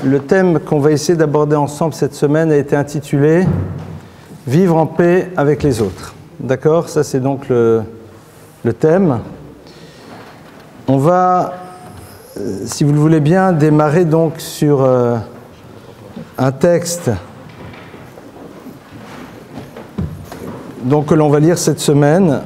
Le thème qu'on va essayer d'aborder ensemble cette semaine a été intitulé « Vivre en paix avec les autres ». D'accord? Ça, c'est donc le thème. On va, si vous le voulez bien, démarrer donc sur un texte donc, que l'on va lire cette semaine.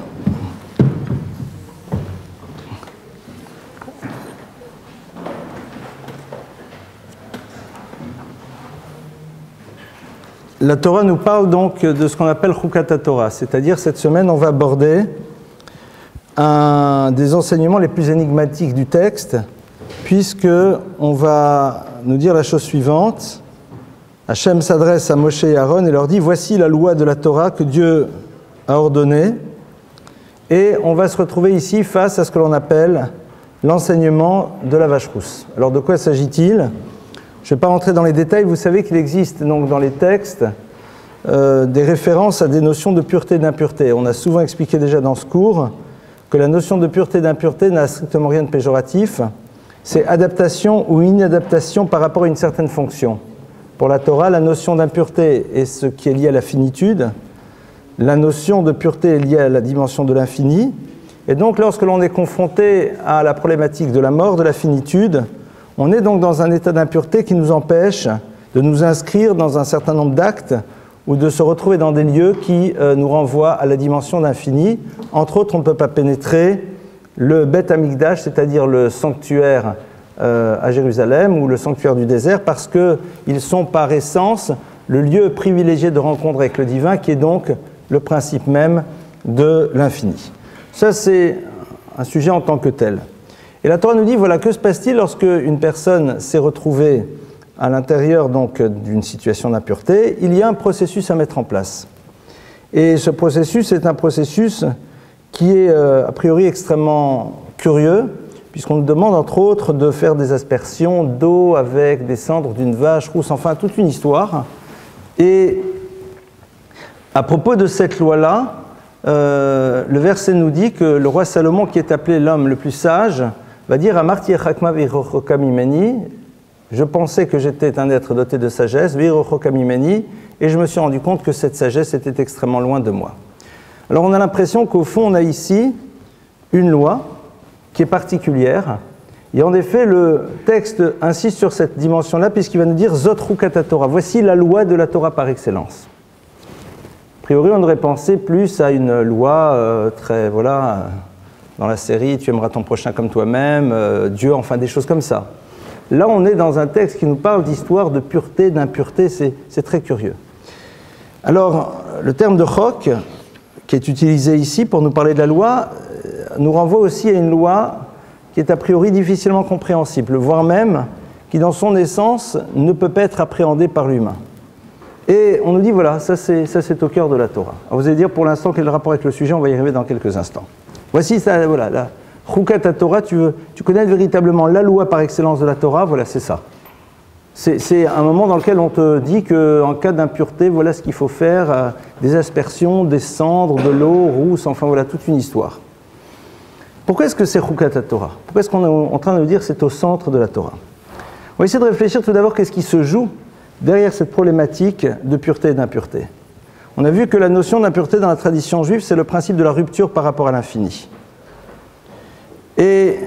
La Torah nous parle donc de ce qu'on appelle Chukat HaTorah, c'est-à-dire cette semaine on va aborder un des enseignements les plus énigmatiques du texte, puisque on va nous dire la chose suivante. Hachem s'adresse à Moshe et Aaron et leur dit « Voici la loi de la Torah que Dieu a ordonnée ». Et on va se retrouver ici face à ce que l'on appelle l'enseignement de la vache rousse. Alors de quoi s'agit-il ? Je ne vais pas rentrer dans les détails, vous savez qu'il existe donc dans les textes des références à des notions de pureté et d'impureté. On a souvent expliqué déjà dans ce cours que la notion de pureté et d'impureté n'a strictement rien de péjoratif. C'est adaptation ou inadaptation par rapport à une certaine fonction. Pour la Torah, la notion d'impureté est ce qui est lié à la finitude. La notion de pureté est liée à la dimension de l'infini. Et donc lorsque l'on est confronté à la problématique de la mort, de la finitude, on est donc dans un état d'impureté qui nous empêche de nous inscrire dans un certain nombre d'actes ou de se retrouver dans des lieux qui nous renvoient à la dimension d'infini. Entre autres, on ne peut pas pénétrer le Beth Amikdash, c'est-à-dire le sanctuaire à Jérusalem ou le sanctuaire du désert, parce qu'ils sont par essence le lieu privilégié de rencontre avec le divin, qui est donc le principe même de l'infini. Ça, c'est un sujet en tant que tel. Et la Torah nous dit, voilà, que se passe-t-il lorsque une personne s'est retrouvée à l'intérieur donc d'une situation d'impureté? Il y a un processus à mettre en place. Et ce processus est un processus qui est a priori extrêmement curieux, puisqu'on nous demande entre autres de faire des aspersions d'eau avec des cendres d'une vache rousse, enfin toute une histoire. Et à propos de cette loi-là, le verset nous dit que le roi Salomon, qui est appelé l'homme le plus sage, va dire « Amarti echakma v'irochoka mimeni » je pensais que j'étais un être doté de sagesse, v'irochoka mimeni, et je me suis rendu compte que cette sagesse était extrêmement loin de moi. Alors on a l'impression qu'au fond on a ici une loi qui est particulière, et en effet le texte insiste sur cette dimension-là puisqu'il va nous dire « Zot Chukat HaTorah », voici la loi de la Torah par excellence. A priori on aurait pensé plus à une loi très, voilà, dans la série « Tu aimeras ton prochain comme toi-même »,« Dieu », enfin des choses comme ça. Là, on est dans un texte qui nous parle d'histoire, de pureté, d'impureté, c'est très curieux. Alors, le terme de chok, qui est utilisé ici pour nous parler de la loi, nous renvoie aussi à une loi qui est a priori difficilement compréhensible, voire même qui, dans son essence, ne peut pas être appréhendée par l'humain. Et on nous dit, voilà, ça c'est au cœur de la Torah. Alors, vous allez dire, pour l'instant, quel est le rapport avec le sujet? On va y arriver dans quelques instants. Voici ça, voilà, la Chukat HaTorah, tu connais véritablement la loi par excellence de la Torah, voilà, c'est ça. C'est un moment dans lequel on te dit qu'en cas d'impureté, voilà ce qu'il faut faire, des aspersions, des cendres, de l'eau rousse, enfin voilà, toute une histoire. Pourquoi est-ce que c'est Chukat HaTorah? Pourquoi est-ce qu'on est en train de nous dire que c'est au centre de la Torah? On va essayer de réfléchir tout d'abord qu'est-ce qui se joue derrière cette problématique de pureté et d'impureté. On a vu que la notion d'impureté dans la tradition juive, c'est le principe de la rupture par rapport à l'infini. Et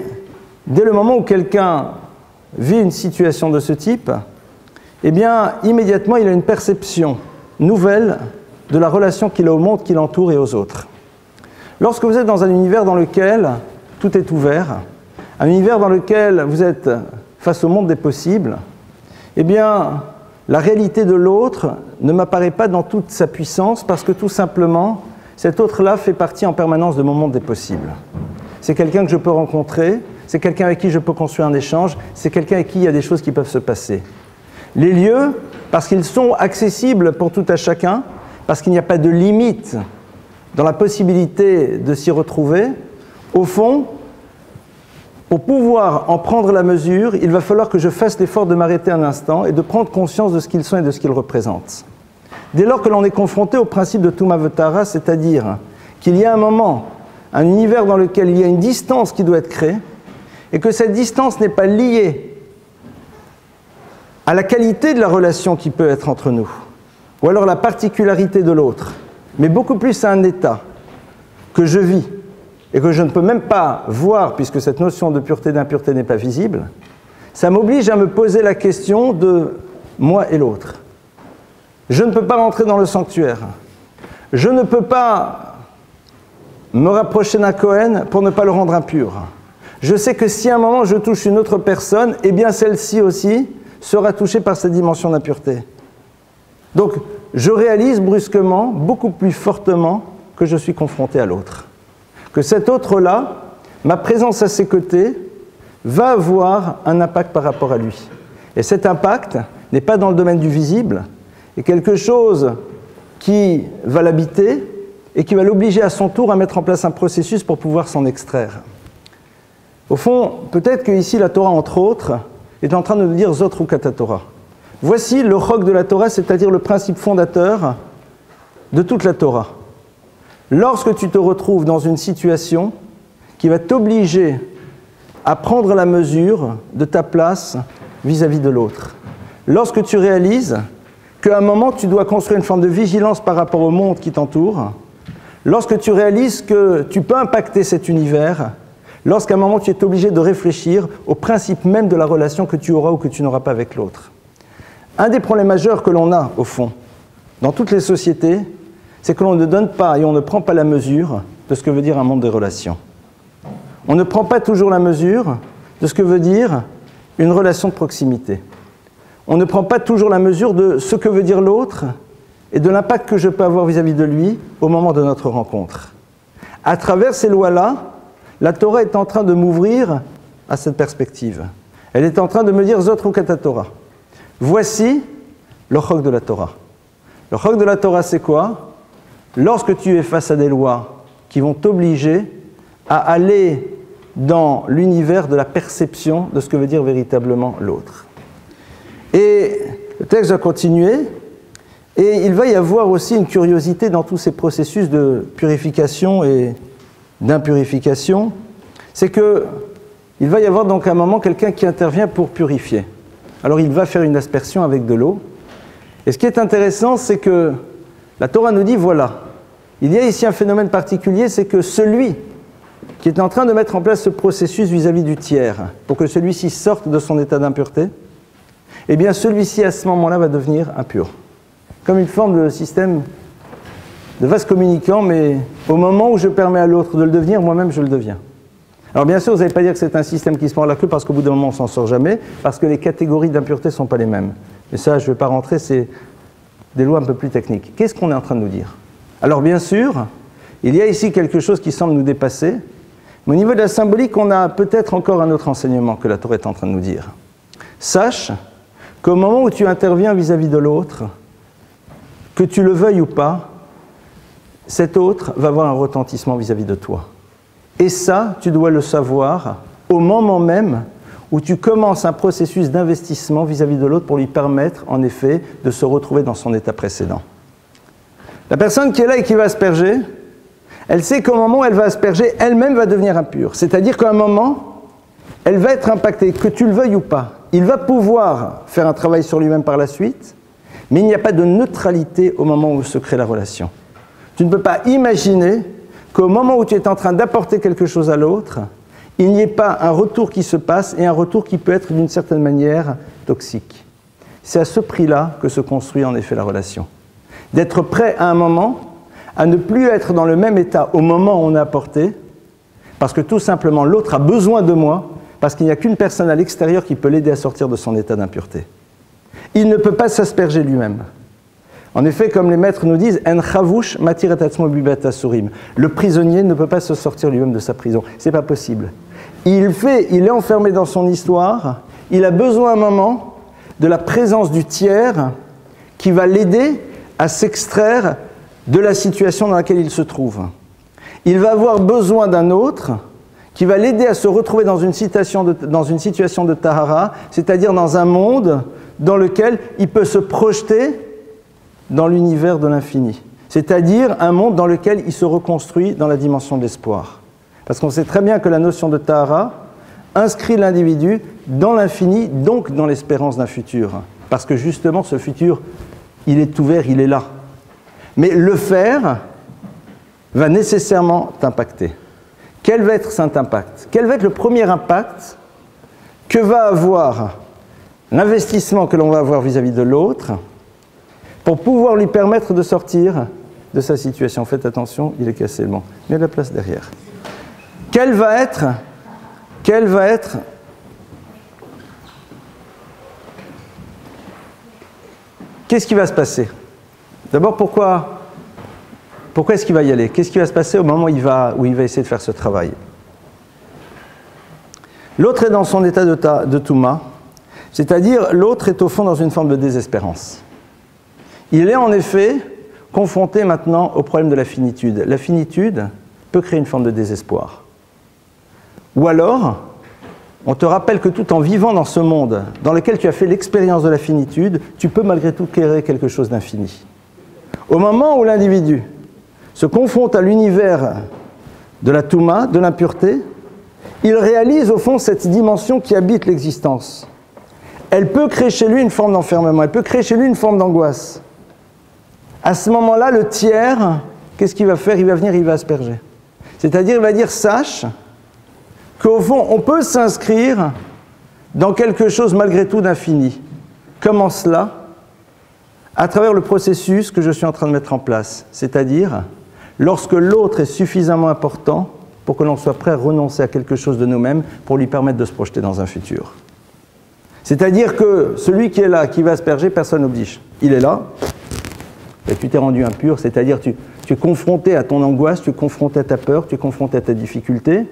dès le moment où quelqu'un vit une situation de ce type, eh bien, immédiatement, il a une perception nouvelle de la relation qu'il a au monde qui l'entoure et aux autres. Lorsque vous êtes dans un univers dans lequel tout est ouvert, un univers dans lequel vous êtes face au monde des possibles, eh bien, la réalité de l'autre ne m'apparaît pas dans toute sa puissance parce que tout simplement, cet autre-là fait partie en permanence de mon monde des possibles. C'est quelqu'un que je peux rencontrer, c'est quelqu'un avec qui je peux construire un échange, c'est quelqu'un avec qui il y a des choses qui peuvent se passer. Les lieux, parce qu'ils sont accessibles pour tout à chacun, parce qu'il n'y a pas de limite dans la possibilité de s'y retrouver, au fond, pour pouvoir en prendre la mesure, il va falloir que je fasse l'effort de m'arrêter un instant et de prendre conscience de ce qu'ils sont et de ce qu'ils représentent. Dès lors que l'on est confronté au principe de Tuma V'Tahara, c'est-à-dire qu'il y a un moment, un univers dans lequel il y a une distance qui doit être créée, et que cette distance n'est pas liée à la qualité de la relation qui peut être entre nous, ou alors la particularité de l'autre, mais beaucoup plus à un état que je vis et que je ne peux même pas voir, puisque cette notion de pureté et d'impureté n'est pas visible, ça m'oblige à me poser la question de moi et l'autre. Je ne peux pas rentrer dans le sanctuaire. Je ne peux pas me rapprocher d'un Kohen pour ne pas le rendre impur. Je sais que si à un moment je touche une autre personne, eh bien celle-ci aussi sera touchée par cette dimension d'impureté. Donc, je réalise brusquement, beaucoup plus fortement, que je suis confronté à l'autre. Que cet autre-là, ma présence à ses côtés, va avoir un impact par rapport à lui. Et cet impact n'est pas dans le domaine du visible, est quelque chose qui va l'habiter et qui va l'obliger à son tour à mettre en place un processus pour pouvoir s'en extraire. Au fond, peut-être qu'ici la Torah, entre autres, est en train de nous dire Zot Chukat Torah. Voici le chok de la Torah, c'est-à-dire le principe fondateur de toute la Torah. Lorsque tu te retrouves dans une situation qui va t'obliger à prendre la mesure de ta place vis-à-vis de l'autre, lorsque tu réalises qu'à un moment tu dois construire une forme de vigilance par rapport au monde qui t'entoure, lorsque tu réalises que tu peux impacter cet univers, lorsqu'à un moment tu es obligé de réfléchir au principe même de la relation que tu auras ou que tu n'auras pas avec l'autre. Un des problèmes majeurs que l'on a, au fond, dans toutes les sociétés, c'est que l'on ne donne pas et on ne prend pas la mesure de ce que veut dire un monde des relations. On ne prend pas toujours la mesure de ce que veut dire une relation de proximité. On ne prend pas toujours la mesure de ce que veut dire l'autre et de l'impact que je peux avoir vis-à-vis de lui au moment de notre rencontre. À travers ces lois-là, la Torah est en train de m'ouvrir à cette perspective. Elle est en train de me dire Zot Chukat Torah. Voici le chok de la Torah. Le chok de la Torah, c'est quoi? Lorsque tu es face à des lois qui vont t'obliger à aller dans l'univers de la perception de ce que veut dire véritablement l'autre. Et le texte va continuer, et il va y avoir aussi une curiosité dans tous ces processus de purification et d'impurification, c'est qu'il va y avoir donc à un moment quelqu'un qui intervient pour purifier. Alors il va faire une aspersion avec de l'eau, et ce qui est intéressant, c'est que la Torah nous dit, voilà, il y a ici un phénomène particulier, c'est que celui qui est en train de mettre en place ce processus vis-à-vis du tiers, pour que celui-ci sorte de son état d'impureté, eh bien celui-ci à ce moment-là va devenir impur. Comme une forme de système de vase communicant, mais au moment où je permets à l'autre de le devenir, moi-même je le deviens. Alors bien sûr, vous n'allez pas dire que c'est un système qui se mord la queue, parce qu'au bout d'un moment on ne s'en sort jamais, parce que les catégories d'impureté ne sont pas les mêmes. Mais ça, je ne vais pas rentrer, c'est des lois un peu plus techniques. Qu'est-ce qu'on est en train de nous dire? Alors bien sûr, il y a ici quelque chose qui semble nous dépasser, mais au niveau de la symbolique, on a peut-être encore un autre enseignement que la Torah est en train de nous dire. Sache qu'au moment où tu interviens vis-à-vis de l'autre, que tu le veuilles ou pas, cet autre va avoir un retentissement vis-à-vis de toi. Et ça, tu dois le savoir au moment même où tu commences un processus d'investissement vis-à-vis de l'autre pour lui permettre, en effet, de se retrouver dans son état précédent. La personne qui est là et qui va asperger, elle sait qu'au moment où elle va asperger, elle-même va devenir impure. C'est-à-dire qu'à un moment, elle va être impactée, que tu le veuilles ou pas. Il va pouvoir faire un travail sur lui-même par la suite, mais il n'y a pas de neutralité au moment où se crée la relation. Tu ne peux pas imaginer qu'au moment où tu es en train d'apporter quelque chose à l'autre, il n'y ait pas un retour qui se passe et un retour qui peut être d'une certaine manière toxique. C'est à ce prix-là que se construit en effet la relation. D'être prêt à un moment à ne plus être dans le même état au moment où on a apporté, parce que tout simplement l'autre a besoin de moi, parce qu'il n'y a qu'une personne à l'extérieur qui peut l'aider à sortir de son état d'impureté. Il ne peut pas s'asperger lui-même. En effet, comme les maîtres nous disent, En chavush matir et atzmo bibata surim. Le prisonnier ne peut pas se sortir lui-même de sa prison. C'est pas possible. Il est enfermé dans son histoire. Il a besoin à un moment de la présence du tiers qui va l'aider à s'extraire de la situation dans laquelle il se trouve. Il va avoir besoin d'un autre qui va l'aider à se retrouver dans une situation de tahara, c'est-à-dire dans un monde dans lequel il peut se projeter dans l'univers de l'infini. C'est-à-dire un monde dans lequel il se reconstruit dans la dimension de l'espoir. Parce qu'on sait très bien que la notion de tahara inscrit l'individu dans l'infini, donc dans l'espérance d'un futur. Parce que justement, ce futur, il est ouvert, il est là. Mais le faire va nécessairement t'impacter. Quel va être cet impact? Quel va être le premier impact que va avoir l'investissement que l'on va avoir vis-à-vis de l'autre pour pouvoir lui permettre de sortir de sa situation? Faites attention, il est cassé le banc. Il y a de la place derrière. Quel va être qu'est-ce qui va se passer? D'abord, pourquoi est-ce qu'il va y aller? Qu'est-ce qui va se passer au moment où il va essayer de faire ce travail? L'autre est dans son état de Touma, c'est-à-dire l'autre est au fond dans une forme de désespérance. Il est en effet confronté maintenant au problème de la finitude. La finitude peut créer une forme de désespoir. Ou alors, on te rappelle que tout en vivant dans ce monde dans lequel tu as fait l'expérience de la finitude, tu peux malgré tout créer quelque chose d'infini. Au moment où l'individu se confronte à l'univers de la Touma, de l'impureté, il réalise au fond cette dimension qui habite l'existence. Elle peut créer chez lui une forme d'enfermement, elle peut créer chez lui une forme d'angoisse. À ce moment-là, le tiers, qu'est-ce qu'il va faire? Il va venir, il va asperger. C'est-à-dire, il va dire, sache qu'au fond, on peut s'inscrire dans quelque chose malgré tout d'infini. Comment cela? À travers le processus que je suis en train de mettre en place. C'est-à-dire, lorsque l'autre est suffisamment important pour que l'on soit prêt à renoncer à quelque chose de nous-mêmes pour lui permettre de se projeter dans un futur. C'est-à-dire que celui qui est là, qui va asperger, personne n'oblige. Il est là, et tu t'es rendu impur, c'est-à-dire tu es confronté à ton angoisse, tu es confronté à ta peur, tu es confronté à ta difficulté.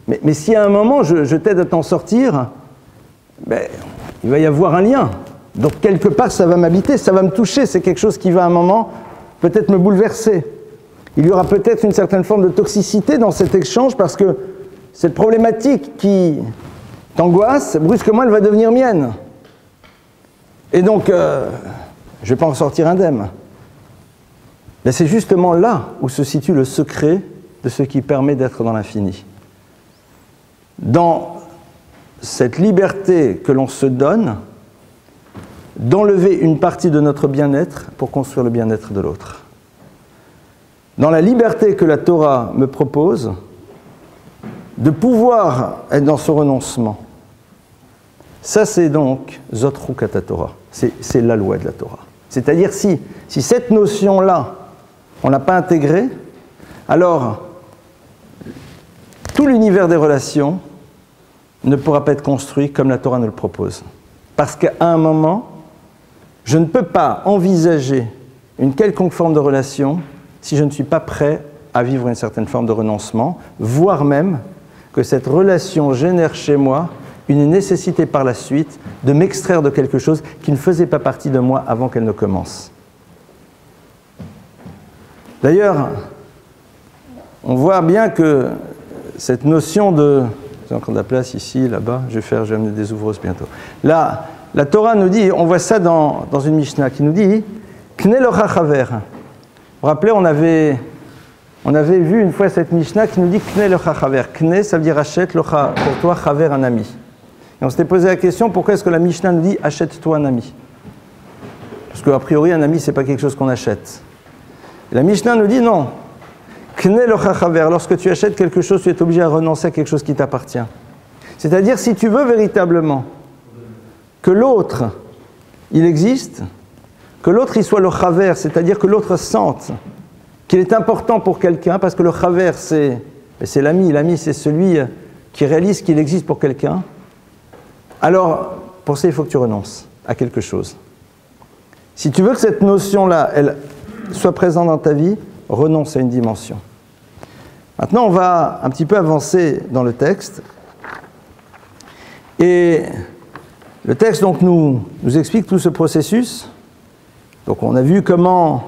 Mais si à un moment je t'aide à t'en sortir, il va y avoir un lien. Donc quelque part ça va m'habiter, ça va me toucher, c'est quelque chose qui va à un moment peut-être me bouleverser. Il y aura peut-être une certaine forme de toxicité dans cet échange parce que cette problématique qui t'angoisse, brusquement elle va devenir mienne. Et donc, je ne vais pas en sortir indemne. Mais c'est justement là où se situe le secret de ce qui permet d'être dans l'infini. Dans cette liberté que l'on se donne, d'enlever une partie de notre bien-être pour construire le bien-être de l'autre. Dans la liberté que la Torah me propose, de pouvoir être dans ce renoncement. Ça, c'est donc Zot Chukat Torah. C'est la loi de la Torah. C'est-à-dire, si cette notion-là, on ne l'a pas intégrée, alors tout l'univers des relations ne pourra pas être construit comme la Torah nous le propose. Parce qu'à un moment, je ne peux pas envisager une quelconque forme de relation si je ne suis pas prêt à vivre une certaine forme de renoncement, voire même que cette relation génère chez moi une nécessité par la suite de m'extraire de quelque chose qui ne faisait pas partie de moi avant qu'elle ne commence. D'ailleurs, on voit bien que cette notion de... J'ai encore de la place ici, là-bas, je vais amener des ouvreuses bientôt. Là, la Torah nous dit, on voit ça dans une Mishnah qui nous dit « Kne locha chaver ». Vous vous rappelez, on avait vu une fois cette Mishnah qui nous dit « Kne locha chaver ». Kne, ça veut dire « achète locha », pour toi, chaver, un ami. Et on s'était posé la question, pourquoi est-ce que la Mishnah nous dit « achète-toi un ami » Parce qu'a priori, un ami, ce n'est pas quelque chose qu'on achète. Et la Mishnah nous dit non. Kne locha chaver, lorsque tu achètes quelque chose, tu es obligé à renoncer à quelque chose qui t'appartient. C'est-à-dire, si tu veux véritablement que l'autre, il existe, que l'autre, il soit le chaver, c'est-à-dire que l'autre sente qu'il est important pour quelqu'un, parce que le chaver, c'est l'ami. L'ami, c'est celui qui réalise qu'il existe pour quelqu'un. Alors, pour ça, il faut que tu renonces à quelque chose. Si tu veux que cette notion-là, elle soit présente dans ta vie, renonce à une dimension. Maintenant, on va un petit peu avancer dans le texte. Et le texte donc, nous explique tout ce processus. Donc on a vu comment,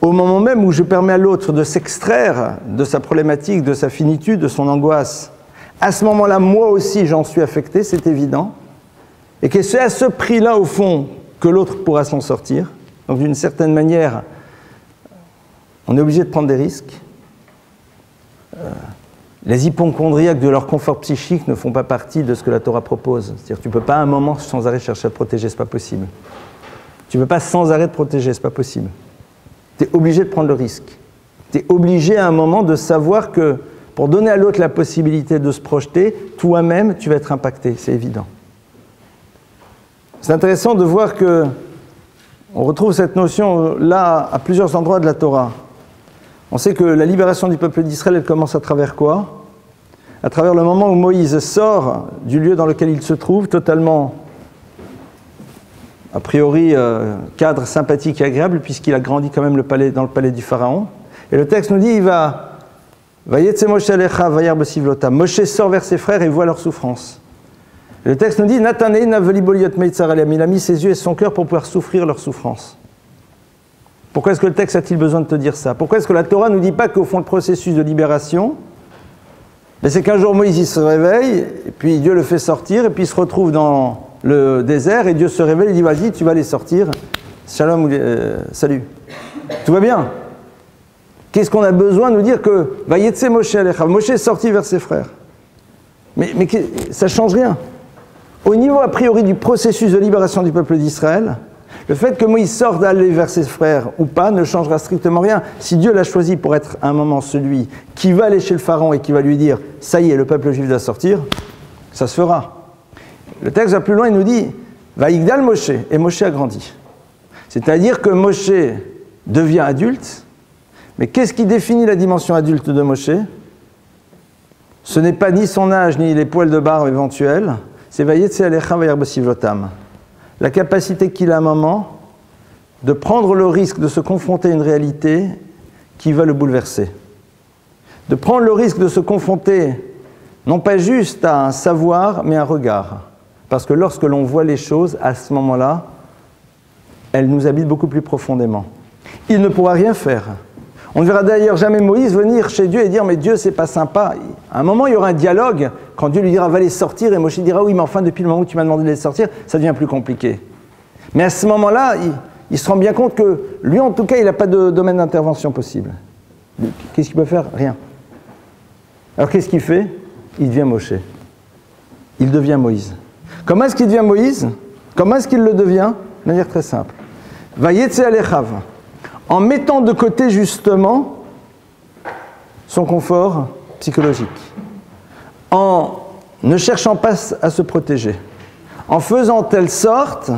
au moment même où je permets à l'autre de s'extraire de sa problématique, de sa finitude, de son angoisse, à ce moment-là, moi aussi, j'en suis affecté, c'est évident. Et que c'est à ce prix-là, au fond, que l'autre pourra s'en sortir. Donc d'une certaine manière, on est obligé de prendre des risques. les hypochondriaques de leur confort psychique ne font pas partie de ce que la Torah propose. C'est-à-dire que tu ne peux pas à un moment sans arrêt chercher à te protéger, c'est pas possible. Tu ne peux pas sans arrêt te protéger, c'est pas possible. Tu es obligé de prendre le risque. Tu es obligé à un moment de savoir que pour donner à l'autre la possibilité de se projeter, toi-même, tu vas être impacté, c'est évident. C'est intéressant de voir que on retrouve cette notion là à plusieurs endroits de la Torah. On sait que la libération du peuple d'Israël, elle commence à travers quoi? À travers le moment où Moïse sort du lieu dans lequel il se trouve, totalement, a priori, cadre sympathique et agréable, puisqu'il a grandi quand même dans le palais du Pharaon. Et le texte nous dit, Moshe sort vers ses frères et voit leur souffrance. Et le texte nous dit, il a mis ses yeux et son cœur pour pouvoir souffrir leur souffrance. Pourquoi est-ce que le texte a-t-il besoin de te dire ça? Pourquoi est-ce que la Torah ne nous dit pas qu'au fond le processus de libération, mais c'est qu'un jour Moïse il se réveille, et puis Dieu le fait sortir, et puis il se retrouve dans le désert, et Dieu se révèle et dit, vas-y, tu vas les sortir. Shalom, salut. Tout va bien. Qu'est-ce qu'on a besoin de nous dire que Vayetse Moshe Alecha, Moshe est sorti vers ses frères. Mais ça ne change rien. Au niveau a priori du processus de libération du peuple d'Israël, le fait que Moïse sorte d'aller vers ses frères ou pas ne changera strictement rien. Si Dieu l'a choisi pour être à un moment celui qui va aller chez le Pharaon et qui va lui dire « ça y est, le peuple juif doit sortir », ça se fera. Le texte va plus loin, il nous dit « Vaïgdal Moshe » et Moshe a grandi. C'est-à-dire que Moshe devient adulte, mais qu'est-ce qui définit la dimension adulte de Moshe? Ce n'est pas ni son âge, ni les poils de barbe éventuels, c'est Vayetse Alecha Vayar B'Sivlotam. La capacité qu'il a à un moment de prendre le risque de se confronter à une réalité qui va le bouleverser. De prendre le risque de se confronter, non pas juste à un savoir, mais à un regard. Parce que lorsque l'on voit les choses, à ce moment-là, elles nous habitent beaucoup plus profondément. Il ne pourra rien faire. On ne verra d'ailleurs jamais Moïse venir chez Dieu et dire « mais Dieu, c'est pas sympa ». À un moment, il y aura un dialogue, quand Dieu lui dira « va les sortir », et Moïse dira « oui, mais enfin, depuis le moment où tu m'as demandé de les sortir, ça devient plus compliqué ». Mais à ce moment-là, il se rend bien compte que lui, en tout cas, il n'a pas de domaine d'intervention possible. Qu'est-ce qu'il peut faire? Rien. Alors qu'est-ce qu'il fait? Il devient Moshe. Il devient Moïse. Comment est-ce qu'il devient Moïse? Comment est-ce qu'il le devient? De manière très simple. « Vayetse Alechav » en mettant de côté justement son confort psychologique, en ne cherchant pas à se protéger, en faisant telle sorte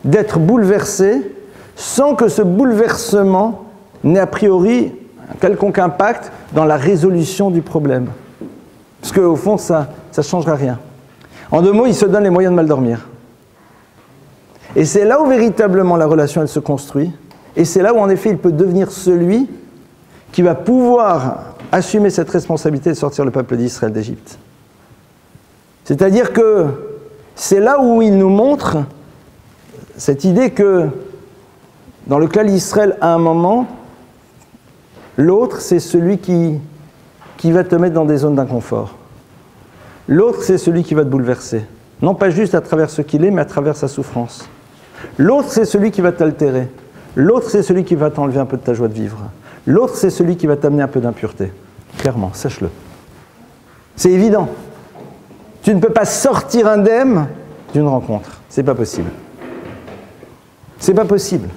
d'être bouleversé sans que ce bouleversement n'ait a priori un quelconque impact dans la résolution du problème. Parce qu'au fond, ça ne changera rien. En deux mots, il se donne les moyens de mal dormir. Et c'est là où véritablement la relation elle se construit. Et c'est là où, en effet, il peut devenir celui qui va pouvoir assumer cette responsabilité de sortir le peuple d'Israël d'Égypte. C'est-à-dire que c'est là où il nous montre cette idée que, dans lequel Israël, à un moment, l'autre, c'est celui qui va te mettre dans des zones d'inconfort. L'autre, c'est celui qui va te bouleverser. Non pas juste à travers ce qu'il est, mais à travers sa souffrance. L'autre, c'est celui qui va t'altérer. L'autre, c'est celui qui va t'enlever un peu de ta joie de vivre. L'autre, c'est celui qui va t'amener un peu d'impureté. Clairement, sache-le. C'est évident. Tu ne peux pas sortir indemne d'une rencontre. C'est pas possible. C'est pas possible.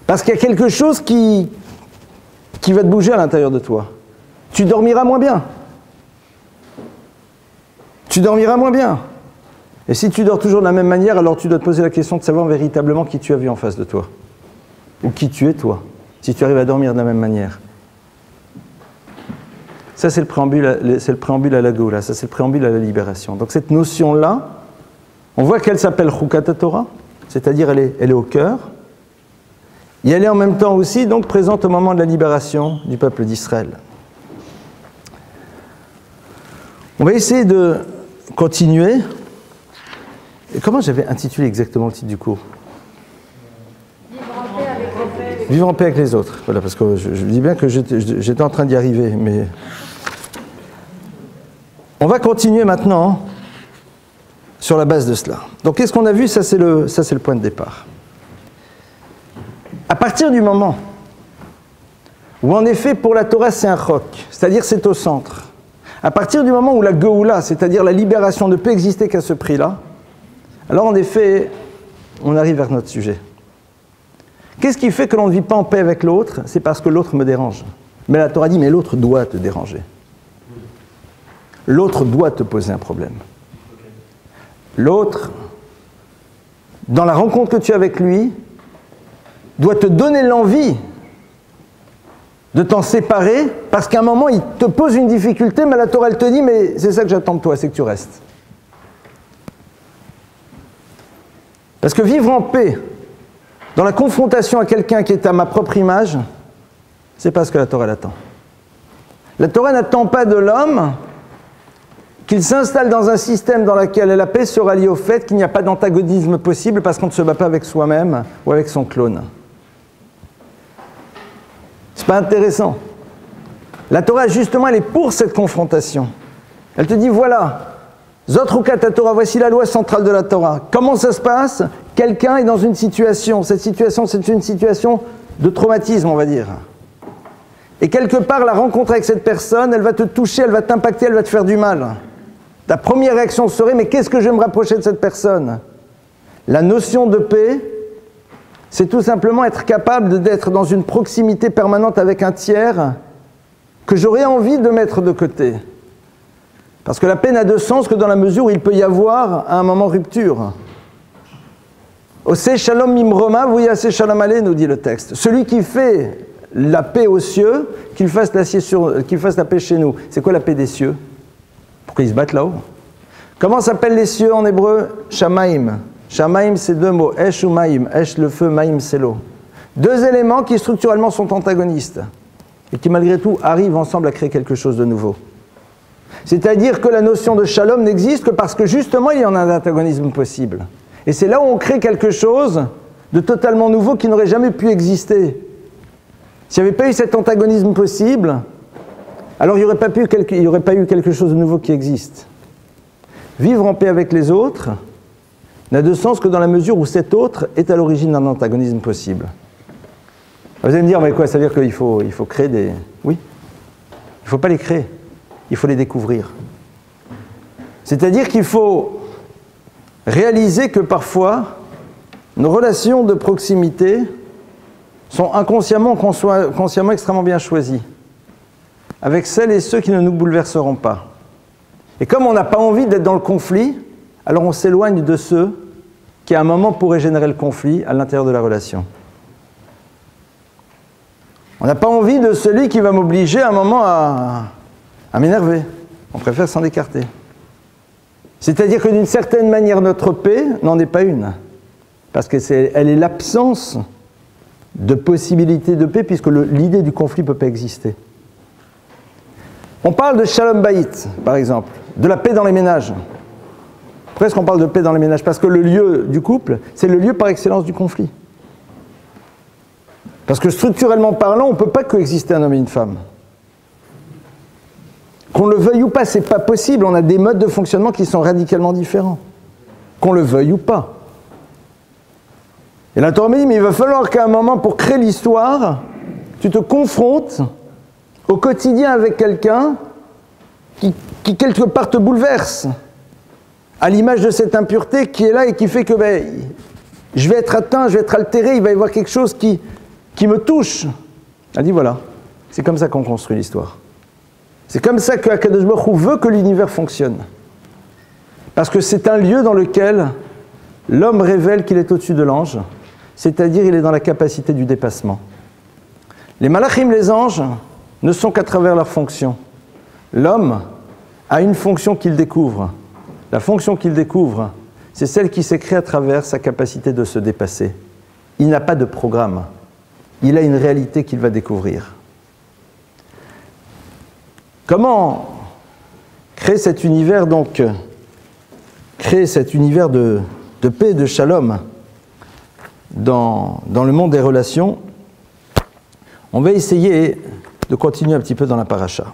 Parce qu'il y a quelque chose qui va te bouger à l'intérieur de toi. Tu dormiras moins bien. Tu dormiras moins bien. Et si tu dors toujours de la même manière, alors tu dois te poser la question de savoir véritablement qui tu as vu en face de toi. Ou qui tu es toi, si tu arrives à dormir de la même manière. Ça, c'est le préambule à la Géoula, ça c'est le préambule à la libération. Donc cette notion-là, on voit qu'elle s'appelle Chukat HaTorah, c'est-à-dire elle est au cœur, et elle est en même temps aussi donc présente au moment de la libération du peuple d'Israël. On va essayer de continuer. Et comment j'avais intitulé exactement le titre du cours? Vivre en paix avec les autres. Voilà, parce que je dis bien que j'étais en train d'y arriver, mais... On va continuer maintenant sur la base de cela. Donc qu'est-ce qu'on a vu? Ça c'est le point de départ. À partir du moment où en effet pour la Torah c'est un chok, c'est-à-dire c'est au centre. À partir du moment où la Geoula, c'est-à-dire la libération, ne peut exister qu'à ce prix-là, alors en effet, on arrive vers notre sujet. Qu'est-ce qui fait que l'on ne vit pas en paix avec l'autre? C'est parce que l'autre me dérange. Mais la Torah dit, mais l'autre doit te déranger. L'autre doit te poser un problème. L'autre, dans la rencontre que tu as avec lui, doit te donner l'envie de t'en séparer, parce qu'à un moment, il te pose une difficulté, mais la Torah, elle te dit, mais c'est ça que j'attends de toi, c'est que tu restes. Parce que vivre en paix, dans la confrontation à quelqu'un qui est à ma propre image, c'est pas ce que la Torah attend. La Torah n'attend pas de l'homme qu'il s'installe dans un système dans lequel la paix sera liée au fait qu'il n'y a pas d'antagonisme possible parce qu'on ne se bat pas avec soi-même ou avec son clone. C'est pas intéressant. La Torah, justement, elle est pour cette confrontation. Elle te dit, voilà, Zotrukat Torah, voici la loi centrale de la Torah. Comment ça se passe? Quelqu'un est dans une situation. Cette situation, c'est une situation de traumatisme, on va dire. Et quelque part, la rencontre avec cette personne, elle va te toucher, elle va t'impacter, elle va te faire du mal. Ta première réaction serait, mais qu'est-ce que je vais me rapprocher de cette personne? La notion de paix, c'est tout simplement être capable d'être dans une proximité permanente avec un tiers que j'aurais envie de mettre de côté. Parce que la paix n'a de sens que dans la mesure où il peut y avoir à un moment rupture. Ose shalom mimroma, vuyase shalom ale, nous dit le texte. Celui qui fait la paix aux cieux, qu'il fasse la paix chez nous. C'est quoi la paix des cieux? Pourquoi ils se battent là-haut? Comment s'appellent les cieux en hébreu? Shamaim. Shamaim, c'est deux mots. Esh ou Maim. Esh, le feu, Maim, c'est l'eau. Deux éléments qui structurellement sont antagonistes et qui malgré tout arrivent ensemble à créer quelque chose de nouveau. C'est-à-dire que la notion de shalom n'existe que parce que justement il y en a un antagonisme possible. Et c'est là où on crée quelque chose de totalement nouveau qui n'aurait jamais pu exister. S'il n'y avait pas eu cet antagonisme possible, alors il n'y aurait pas eu quelque chose de nouveau qui existe. Vivre en paix avec les autres n'a de sens que dans la mesure où cet autre est à l'origine d'un antagonisme possible. Vous allez me dire, mais quoi, ça veut dire qu'il faut créer des... Oui, il ne faut pas les créer, il faut les découvrir. C'est-à-dire qu'il faut réaliser que parfois, nos relations de proximité sont inconsciemment, consciemment extrêmement bien choisies, avec celles et ceux qui ne nous bouleverseront pas. Et comme on n'a pas envie d'être dans le conflit, alors on s'éloigne de ceux qui à un moment pourraient générer le conflit à l'intérieur de la relation. On n'a pas envie de celui qui va m'obliger à un moment à m'énerver. On préfère s'en écarter. C'est-à-dire que d'une certaine manière, notre paix n'en est pas une. Parce qu'elle est l'absence de possibilité de paix, puisque l'idée du conflit ne peut pas exister. On parle de Shalom Bayit, par exemple, de la paix dans les ménages. Pourquoi est-ce qu'on parle de paix dans les ménages? Parce que le lieu du couple, c'est le lieu par excellence du conflit. Parce que structurellement parlant, on ne peut pas coexister un homme et une femme. Qu'on le veuille ou pas, c'est pas possible. On a des modes de fonctionnement qui sont radicalement différents. Qu'on le veuille ou pas. Et la Torah me dit, mais il va falloir qu'à un moment, pour créer l'histoire, tu te confrontes au quotidien avec quelqu'un qui quelque part te bouleverse. À l'image de cette impureté qui est là et qui fait que je vais être atteint, je vais être altéré, il va y avoir quelque chose qui me touche. Elle dit voilà, c'est comme ça qu'on construit l'histoire. C'est comme ça que Akadosh Baruch Hu veut que l'univers fonctionne. Parce que c'est un lieu dans lequel l'homme révèle qu'il est au-dessus de l'ange, c'est-à-dire il est dans la capacité du dépassement. Les malachim, les anges, ne sont qu'à travers leur fonction. L'homme a une fonction qu'il découvre. La fonction qu'il découvre, c'est celle qui s'est créée à travers sa capacité de se dépasser. Il n'a pas de programme. Il a une réalité qu'il va découvrir. Comment créer cet univers, donc, créer cet univers de paix, de shalom dans le monde des relations? On va essayer de continuer un petit peu dans la paracha.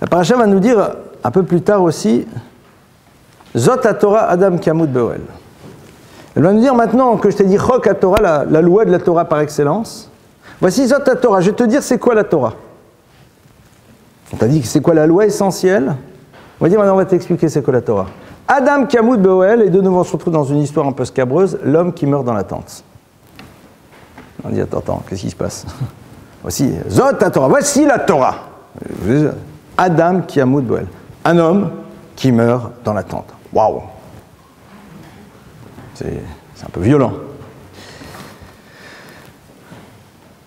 La paracha va nous dire un peu plus tard aussi Zot Torah Adam Kamut Beoel. Elle va nous dire maintenant que je t'ai dit Chok Torah, la loi de la Torah par excellence. Voici Zot la Torah. Je vais te dire c'est quoi la Torah. On t'a dit que c'est quoi la loi essentielle. On va dire maintenant on va t'expliquer c'est quoi la Torah. Adam Kamut Boel, et de nouveau on se retrouve dans une histoire un peu scabreuse, l'homme qui meurt dans la tente. On dit attends, qu'est-ce qui se passe? Voici Zot la Torah. Voici la Torah. Adam Kamut Boel. Un homme qui meurt dans la tente. Waouh! C'est un peu violent.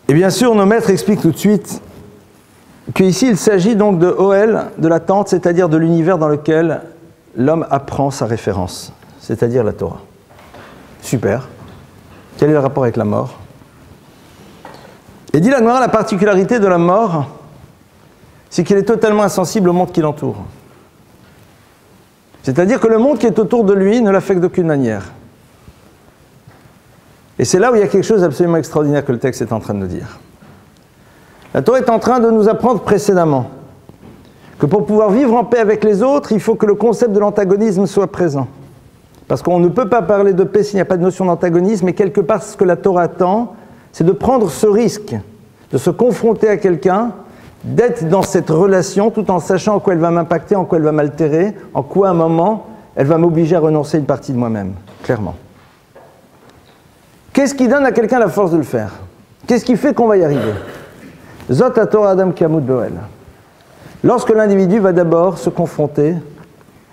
Et bien sûr, nos maîtres expliquent tout de suite qu'ici, il s'agit donc de Ohel, de la tente, c'est-à-dire de l'univers dans lequel l'homme apprend sa référence, c'est-à-dire la Torah. Super. Quel est le rapport avec la mort? Et dit la Gemara, la particularité de la mort, c'est qu'il est totalement insensible au monde qui l'entoure. C'est-à-dire que le monde qui est autour de lui ne l'affecte d'aucune manière. Et c'est là où il y a quelque chose d'absolument extraordinaire que le texte est en train de nous dire. La Torah est en train de nous apprendre précédemment que pour pouvoir vivre en paix avec les autres, il faut que le concept de l'antagonisme soit présent. Parce qu'on ne peut pas parler de paix s'il n'y a pas de notion d'antagonisme, et quelque part, ce que la Torah attend, c'est de prendre ce risque, de se confronter à quelqu'un, d'être dans cette relation tout en sachant en quoi elle va m'impacter, en quoi elle va m'altérer, en quoi à un moment elle va m'obliger à renoncer à une partie de moi-même, clairement. Qu'est-ce qui donne à quelqu'un la force de le faire? Qu'est-ce qui fait qu'on va y arriver? Zot Torah Adam Kamut Boel. Lorsque l'individu va d'abord se confronter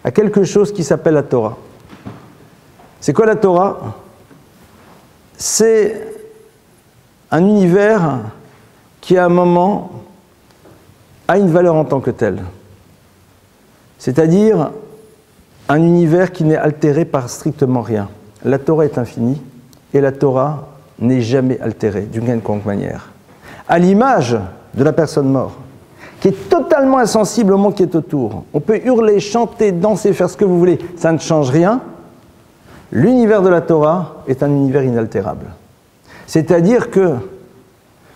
à quelque chose qui s'appelle la Torah. C'est quoi la Torah? C'est un univers qui à un moment a une valeur en tant que tel. C'est-à-dire un univers qui n'est altéré par strictement rien. La Torah est infinie et la Torah n'est jamais altérée d'une quelconque manière. À l'image de la personne morte, qui est totalement insensible au monde qui est autour. On peut hurler, chanter, danser, faire ce que vous voulez, ça ne change rien. L'univers de la Torah est un univers inaltérable. C'est-à-dire que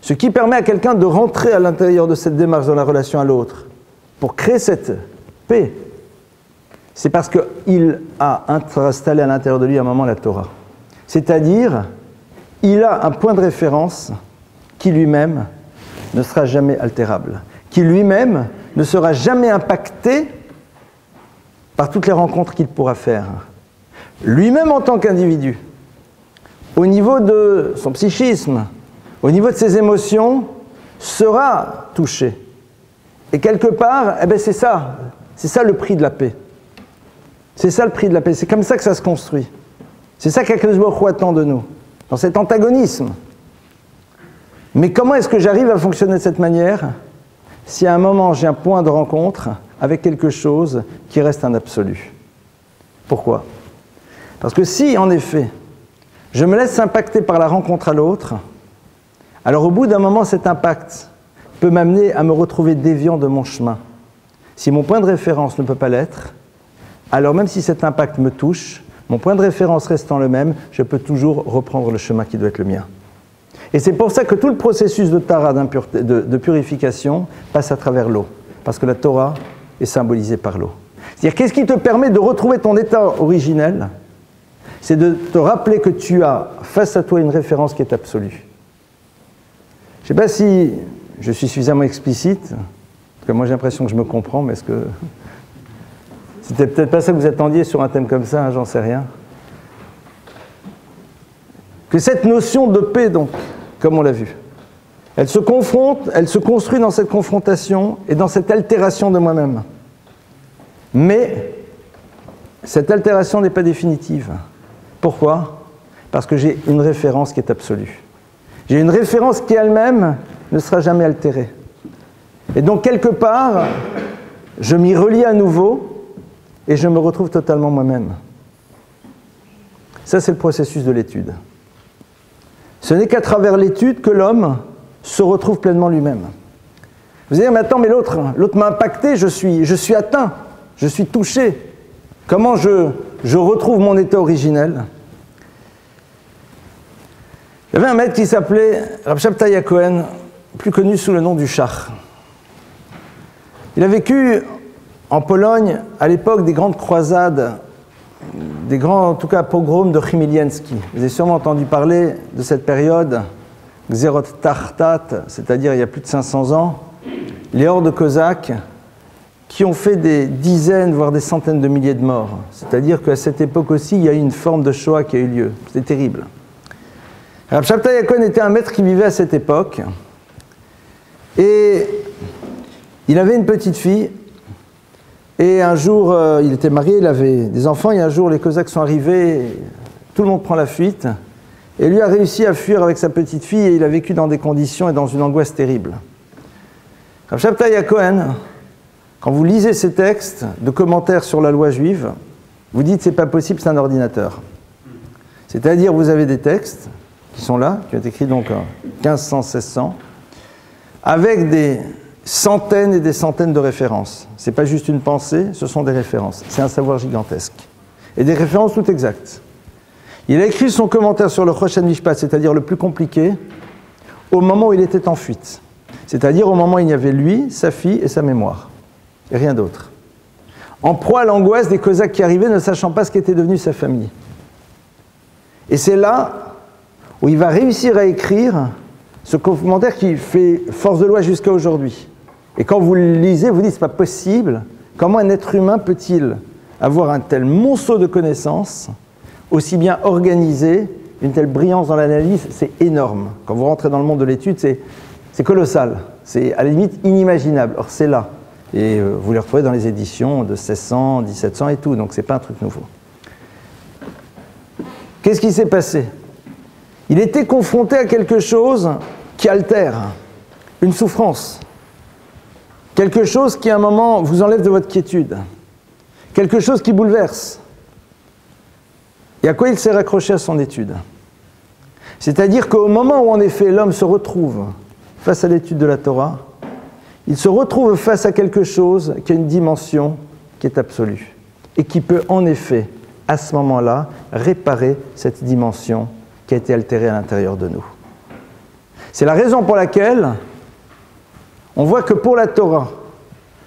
ce qui permet à quelqu'un de rentrer à l'intérieur de cette démarche dans la relation à l'autre, pour créer cette paix, c'est parce qu'il a installé à l'intérieur de lui à un moment la Torah. C'est-à-dire, il a un point de référence qui lui-même ne sera jamais altérable, qui lui-même ne sera jamais impacté par toutes les rencontres qu'il pourra faire. Lui-même en tant qu'individu, au niveau de son psychisme, au niveau de ses émotions, sera touché. Et quelque part, c'est ça le prix de la paix. C'est ça le prix de la paix, c'est comme ça que ça se construit. C'est ça qu'Akadosh Baruch Hu attend de nous, dans cet antagonisme. Mais comment est-ce que j'arrive à fonctionner de cette manière si à un moment j'ai un point de rencontre avec quelque chose qui reste un absolu? Pourquoi? Parce que si, en effet, je me laisse impacter par la rencontre à l'autre, alors au bout d'un moment, cet impact peut m'amener à me retrouver déviant de mon chemin. Si mon point de référence ne peut pas l'être, alors même si cet impact me touche, mon point de référence restant le même, je peux toujours reprendre le chemin qui doit être le mien. Et c'est pour ça que tout le processus de Tara, de purification, passe à travers l'eau. Parce que la Torah est symbolisée par l'eau. C'est-à-dire, qu'est-ce qui te permet de retrouver ton état originel? C'est de te rappeler que tu as face à toi une référence qui est absolue. Je ne sais pas si je suis suffisamment explicite, parce que moi j'ai l'impression que je me comprends, mais est-ce que... C'était peut-être pas ça que vous attendiez sur un thème comme ça, hein, j'en sais rien. Que cette notion de paix, donc, comme on l'a vu, elle se confronte, elle se construit dans cette confrontation et dans cette altération de moi-même. Mais cette altération n'est pas définitive. Pourquoi? Parce que j'ai une référence qui est absolue. J'ai une référence qui elle-même ne sera jamais altérée. Et donc, quelque part, je m'y relie à nouveau et je me retrouve totalement moi-même. Ça, c'est le processus de l'étude. Ce n'est qu'à travers l'étude que l'homme se retrouve pleinement lui-même. Vous allez dire, mais attends, mais l'autre m'a impacté, je suis atteint, je suis touché. Comment je retrouve mon état originel? Il y avait un maître qui s'appelait Rav Shabtai Cohen, plus connu sous le nom du Shach. Il a vécu en Pologne à l'époque des grandes croisades, des grands, en tout cas, pogroms de Chmielnicki. Vous avez sûrement entendu parler de cette période Xerot Tartat, c'est-à-dire il y a plus de 500 ans, les hordes cosaques qui ont fait des dizaines, voire des centaines de milliers de morts. C'est-à-dire qu'à cette époque aussi, il y a eu une forme de Shoah qui a eu lieu. C'était terrible. Rav Shabtai HaKohen était un maître qui vivait à cette époque. Et il avait une petite fille. Et un jour, il était marié, il avait des enfants. Et un jour, les Cosaques sont arrivés. Tout le monde prend la fuite. Et lui a réussi à fuir avec sa petite fille. Et il a vécu dans des conditions et dans une angoisse terrible. Rav Shabtai HaKohen, quand vous lisez ces textes de commentaires sur la loi juive, vous dites c'est pas possible, c'est un ordinateur. C'est-à-dire vous avez des textes qui sont là, qui ont été écrits donc en 1500, 1600, avec des centaines et des centaines de références. C'est pas juste une pensée, ce sont des références. C'est un savoir gigantesque. Et des références toutes exactes. Il a écrit son commentaire sur le Choshen Mishpat, c'est-à-dire le plus compliqué, au moment où il était en fuite. C'est-à-dire au moment où il y avait lui, sa fille et sa mémoire. Et rien d'autre. En proie à l'angoisse des Cosaques qui arrivaient, ne sachant pas ce qu'était devenu sa famille. Et c'est là où il va réussir à écrire ce commentaire qui fait force de loi jusqu'à aujourd'hui. Et quand vous le lisez, vous dites, c'est pas possible. Comment un être humain peut-il avoir un tel monceau de connaissances, aussi bien organisé, une telle brillance dans l'analyse, c'est énorme. Quand vous rentrez dans le monde de l'étude, c'est colossal. C'est à la limite inimaginable. Or, c'est là. Et vous les retrouvez dans les éditions de 1600, 1700 et tout, donc c'est pas un truc nouveau. Qu'est-ce qui s'est passé? Il était confronté à quelque chose qui altère, une souffrance, quelque chose qui à un moment vous enlève de votre quiétude, quelque chose qui bouleverse. Et à quoi il s'est raccroché à son étude? C'est-à-dire qu'au moment où en effet l'homme se retrouve face à l'étude de la Torah, il se retrouve face à quelque chose qui a une dimension qui est absolue et qui peut en effet, à ce moment-là, réparer cette dimension qui a été altérée à l'intérieur de nous. C'est la raison pour laquelle on voit que pour la Torah,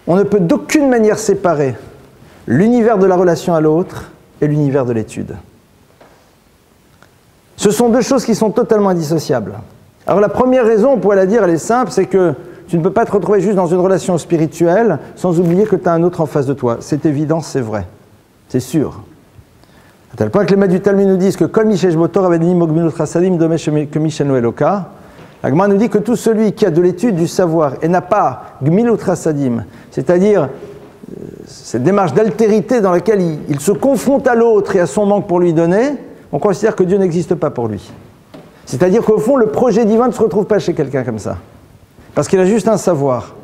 on ne peut d'aucune manière séparer l'univers de la relation à l'autre et l'univers de l'étude. Ce sont deux choses qui sont totalement indissociables. Alors la première raison, on pourrait la dire, elle est simple, c'est que tu ne peux pas te retrouver juste dans une relation spirituelle sans oublier que tu as un autre en face de toi. C'est évident, c'est vrai. C'est sûr. À tel point que les maîtres du Talmud nous disent que Kol Mishesh Botor Avedim Mogmilut Chasadim Domesh que Mishenu Eloka. La Gemara nous dit que tout celui qui a de l'étude du savoir et n'a pas Gmilut Chasadim, c'est-à-dire cette démarche d'altérité dans laquelle il se confronte à l'autre et à son manque pour lui donner, on considère que Dieu n'existe pas pour lui. C'est-à-dire qu'au fond, le projet divin ne se retrouve pas chez quelqu'un comme ça. Parce qu'il a juste un savoir.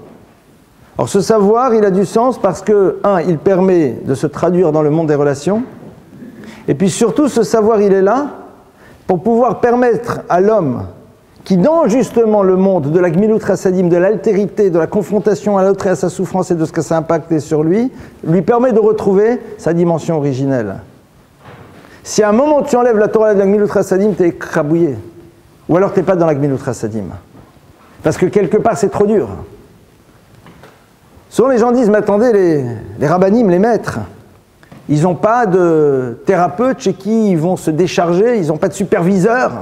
Or, ce savoir, il a du sens parce que, il permet de se traduire dans le monde des relations. Et puis surtout, ce savoir, il est là pour pouvoir permettre à l'homme qui, dans justement le monde de la Gmilut Chasadim, de l'altérité, de la confrontation à l'autre et à sa souffrance et de ce que ça a impacté sur lui permet de retrouver sa dimension originelle. Si à un moment tu enlèves la Torah de la Gmilut Chasadim, tu es écrabouillé. Ou alors tu n'es pas dans la Gmilut Chasadim. Parce que quelque part, c'est trop dur. Souvent, les gens disent, mais attendez, les rabbinim, les maîtres, ils n'ont pas de thérapeute chez qui ils vont se décharger, ils n'ont pas de superviseur.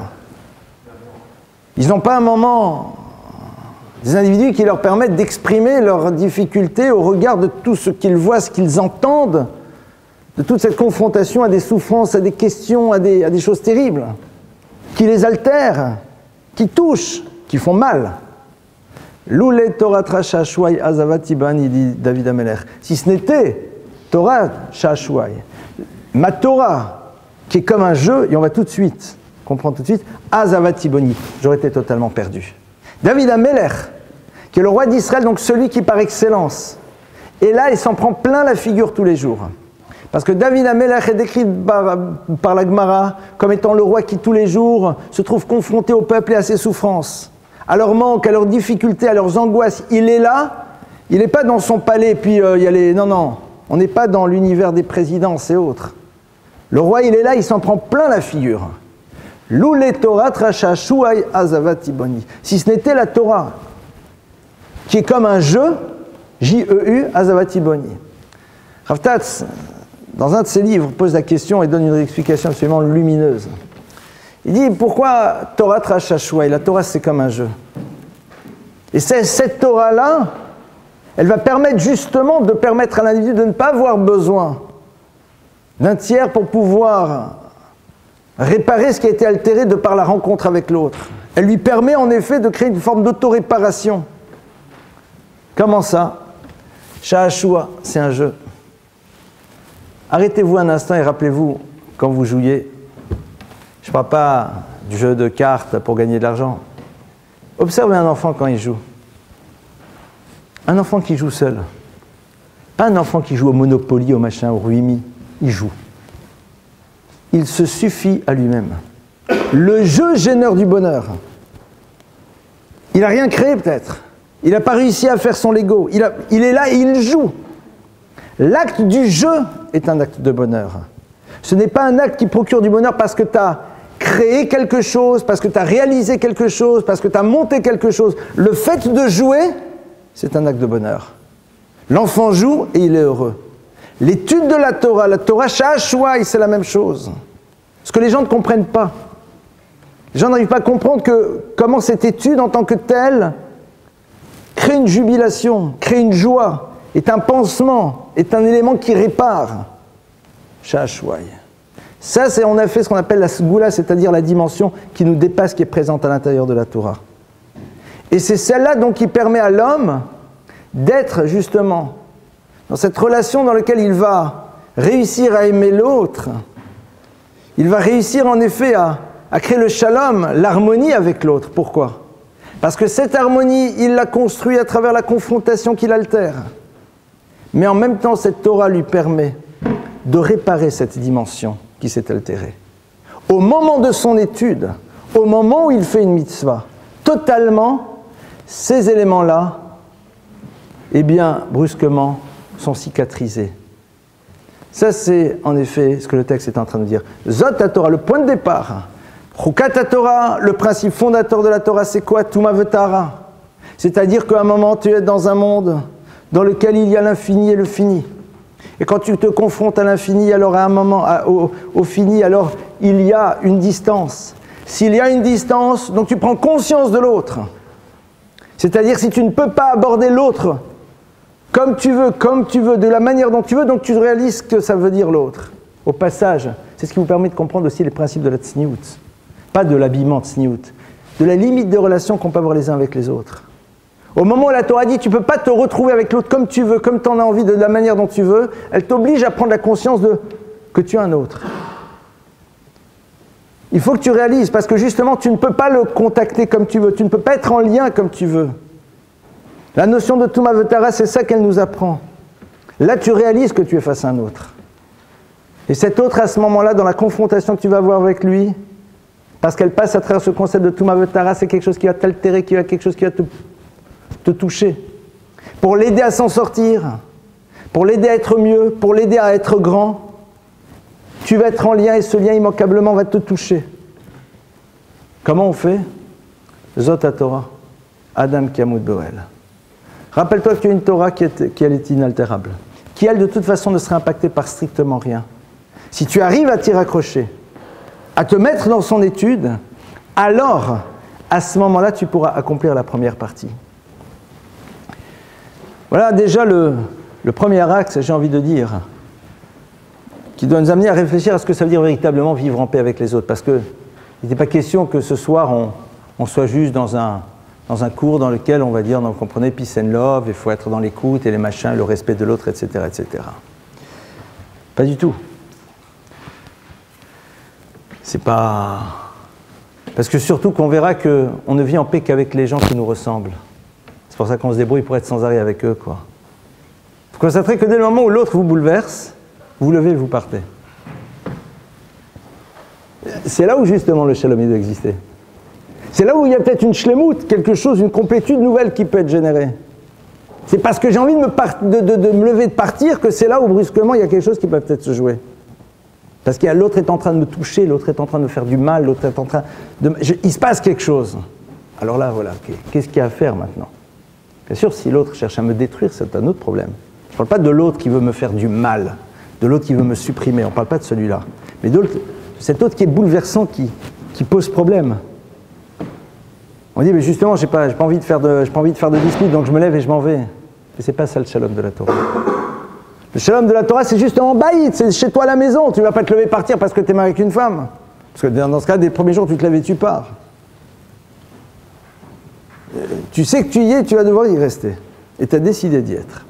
Ils n'ont pas un moment, des individus qui leur permettent d'exprimer leurs difficultés au regard de tout ce qu'ils voient, ce qu'ils entendent, de toute cette confrontation à des souffrances, à des questions, à des choses terribles, qui les altèrent, qui touchent, qui font mal. Loulé Torah Shashwai Azavatibani, dit David Ameler. Si ce n'était Torah Shashwai, ma Torah, qui est comme un jeu, et on va tout de suite comprendre tout de suite, Azavatibani, j'aurais été totalement perdu. David Ameler, qui est le roi d'Israël, donc celui qui par excellence, et là il s'en prend plein la figure tous les jours. Parce que David Ameler est décrit par la Gemara comme étant le roi qui tous les jours se trouve confronté au peuple et à ses souffrances, à leur manque, à leurs difficultés, à leurs angoisses. Il est là, il n'est pas dans son palais, puis il y a les... Non, on n'est pas dans l'univers des présidences et autres. Le roi, il est là, il s'en prend plein la figure. Loulé Torah Tracha Shuai Azavatiboni. Si ce n'était la Torah, qui est comme un jeu, J-E-U, Azavatiboni. Rav Tatz, dans un de ses livres, pose la question et donne une explication absolument lumineuse. Il dit, pourquoi Torah Trashashua? La Torah, c'est comme un jeu. Et cette Torah-là, elle va permettre justement de permettre à l'individu de ne pas avoir besoin d'un tiers pour pouvoir réparer ce qui a été altéré de par la rencontre avec l'autre. Elle lui permet en effet de créer une forme d'auto-réparation. Comment ça? Shahashua, c'est un jeu. Arrêtez-vous un instant et rappelez-vous, quand vous jouiez, je ne parle pas du jeu de cartes pour gagner de l'argent. Observez un enfant quand il joue. Un enfant qui joue seul. Pas un enfant qui joue au Monopoly, au machin, au Ruimi. Il joue. Il se suffit à lui-même. Le jeu génère du bonheur. Il n'a rien créé peut-être. Il n'a pas réussi à faire son Lego. Il est là et il joue. L'acte du jeu est un acte de bonheur. Ce n'est pas un acte qui procure du bonheur parce que tu as créé quelque chose, parce que tu as réalisé quelque chose, parce que tu as monté quelque chose. Le fait de jouer, c'est un acte de bonheur. L'enfant joue et il est heureux. L'étude de la Torah Shahashua, c'est la même chose. Ce que les gens ne comprennent pas. Les gens n'arrivent pas à comprendre comment cette étude en tant que telle crée une jubilation, crée une joie, est un pansement, est un élément qui répare. Shahashua. Ça, on a fait ce qu'on appelle la sgoula, c'est-à-dire la dimension qui nous dépasse, qui est présente à l'intérieur de la Torah. Et c'est celle-là donc qui permet à l'homme d'être justement dans cette relation dans laquelle il va réussir à aimer l'autre. Il va réussir en effet à créer le shalom, l'harmonie avec l'autre. Pourquoi? Parce que cette harmonie, il l'a construite à travers la confrontation qu'il altère. Mais en même temps, cette Torah lui permet de réparer cette dimension qui s'est altérée. Au moment de son étude, au moment où il fait une mitzvah, totalement, ces éléments-là, eh bien, brusquement, sont cicatrisés. Ça, c'est en effet ce que le texte est en train de dire. Zot HaTorah, le point de départ. Chukat HaTorah, le principe fondateur de la Torah, c'est quoi? Tuma V'Tahara. C'est-à-dire qu'à un moment, tu es dans un monde dans lequel il y a l'infini et le fini. Et quand tu te confrontes à l'infini, alors à un moment, au fini, alors il y a une distance. S'il y a une distance, donc tu prends conscience de l'autre. C'est-à-dire si tu ne peux pas aborder l'autre comme tu veux, de la manière dont tu veux, donc tu réalises ce que ça veut dire l'autre. Au passage, c'est ce qui vous permet de comprendre aussi les principes de la tsniout. Pas de l'habillement tsniout, de la limite de relations qu'on peut avoir les uns avec les autres. Au moment où la Torah dit tu ne peux pas te retrouver avec l'autre comme tu veux, comme tu en as envie, de la manière dont tu veux, elle t'oblige à prendre la conscience que tu es un autre. Il faut que tu réalises, parce que justement tu ne peux pas le contacter comme tu veux, tu ne peux pas être en lien comme tu veux. La notion de Tuma V'Tahara, c'est ça qu'elle nous apprend. Là tu réalises que tu es face à un autre. Et cet autre, à ce moment-là, dans la confrontation que tu vas avoir avec lui, parce qu'elle passe à travers ce concept de Tuma V'Tahara, c'est quelque chose qui va t'altérer, quelque chose qui va te toucher. Pour l'aider à s'en sortir, pour l'aider à être mieux, pour l'aider à être grand, tu vas être en lien et ce lien immanquablement va te toucher. Comment on fait? Zot HaTorah, Adam Kiamut Boel. Rappelle-toi que tu as une Torah qui est inaltérable, qui elle de toute façon ne sera impactée par strictement rien. Si tu arrives à t'y raccrocher, à te mettre dans son étude, alors à ce moment-là tu pourras accomplir la première partie. Voilà déjà le premier axe, j'ai envie de dire, qui doit nous amener à réfléchir à ce que ça veut dire véritablement vivre en paix avec les autres. Parce qu'il n'était pas question que ce soir on soit juste dans un cours dans lequel on va dire, donc, vous comprenez, peace and love, il faut être dans l'écoute et les machins, le respect de l'autre, etc., etc. Pas du tout. C'est pas... Parce que surtout qu'on verra qu'on ne vit en paix qu'avec les gens qui nous ressemblent. C'est pour ça qu'on se débrouille pour être sans arrêt avec eux, quoi. Vous constaterez que dès le moment où l'autre vous bouleverse, vous levez et vous partez. C'est là où justement le shalom doit exister. C'est là où il y a peut-être une shlemout, quelque chose, une complétude nouvelle qui peut être générée. C'est parce que j'ai envie de me lever et de partir que c'est là où brusquement il y a quelque chose qui peut peut-être se jouer. Parce que l'autre est en train de me toucher, l'autre est en train de me faire du mal, l'autre est en train de... Il se passe quelque chose. Alors là, voilà, qu'est-ce qu'il y a à faire maintenant? Bien sûr, si l'autre cherche à me détruire, c'est un autre problème. Je ne parle pas de l'autre qui veut me faire du mal, de l'autre qui veut me supprimer, on ne parle pas de celui-là. Mais de cet autre qui est bouleversant, qui qui pose problème. On dit, mais justement, j'ai pas envie de faire de dispute, donc je me lève et je m'en vais. Mais c'est pas ça le shalom de la Torah. Le shalom de la Torah, c'est juste en baït, c'est chez toi à la maison. Tu ne vas pas te lever et partir parce que tu es marié avec une femme. Parce que dans ce cas, dès les premiers jours, tu te lèves et tu pars. Tu sais que tu y es, tu vas devoir y rester. Et tu as décidé d'y être.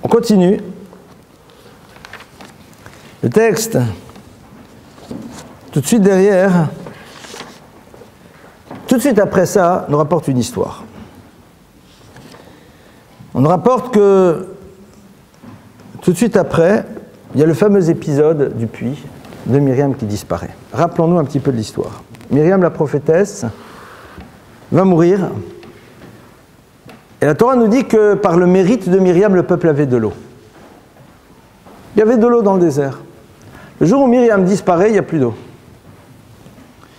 On continue. Le texte, tout de suite derrière, tout de suite après ça, nous rapporte une histoire. On nous rapporte que, tout de suite après, il y a le fameux épisode du puits de Myriam qui disparaît. Rappelons-nous un petit peu de l'histoire. Myriam, la prophétesse, va mourir. Et la Torah nous dit que par le mérite de Myriam, le peuple avait de l'eau. Il y avait de l'eau dans le désert. Le jour où Myriam disparaît, il n'y a plus d'eau.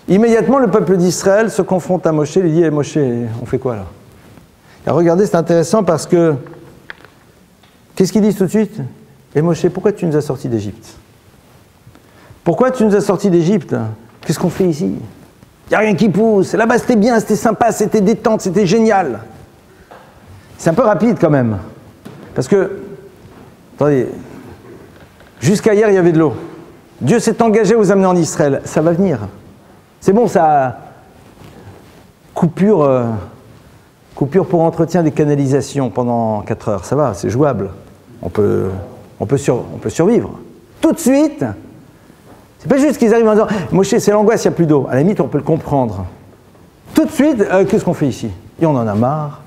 Immédiatement, le peuple d'Israël se confronte à Moshe et lui dit « Moshe, on fait quoi là ?» Et regardez, c'est intéressant parce que, qu'est-ce qu'ils disent tout de suite ? « Moshe, pourquoi tu nous as sortis d'Égypte ? Pourquoi tu nous as sortis d'Égypte ? Qu'est-ce qu'on fait ici ? Il n'y a rien qui pousse. Là-bas, c'était bien, c'était sympa, c'était détente, c'était génial. » C'est un peu rapide quand même. Parce que, attendez, jusqu'à hier, il y avait de l'eau. Dieu s'est engagé à vous amener en Israël. Ça va venir. C'est bon, ça. Coupure pour entretien des canalisations pendant 4 heures. Ça va, c'est jouable. On peut survivre. Tout de suite, c'est pas juste qu'ils arrivent en disant « Moshe, c'est l'angoisse, il n'y a plus d'eau. » À la limite, on peut le comprendre. Tout de suite, qu'est-ce qu'on fait ici ? Et on en a marre.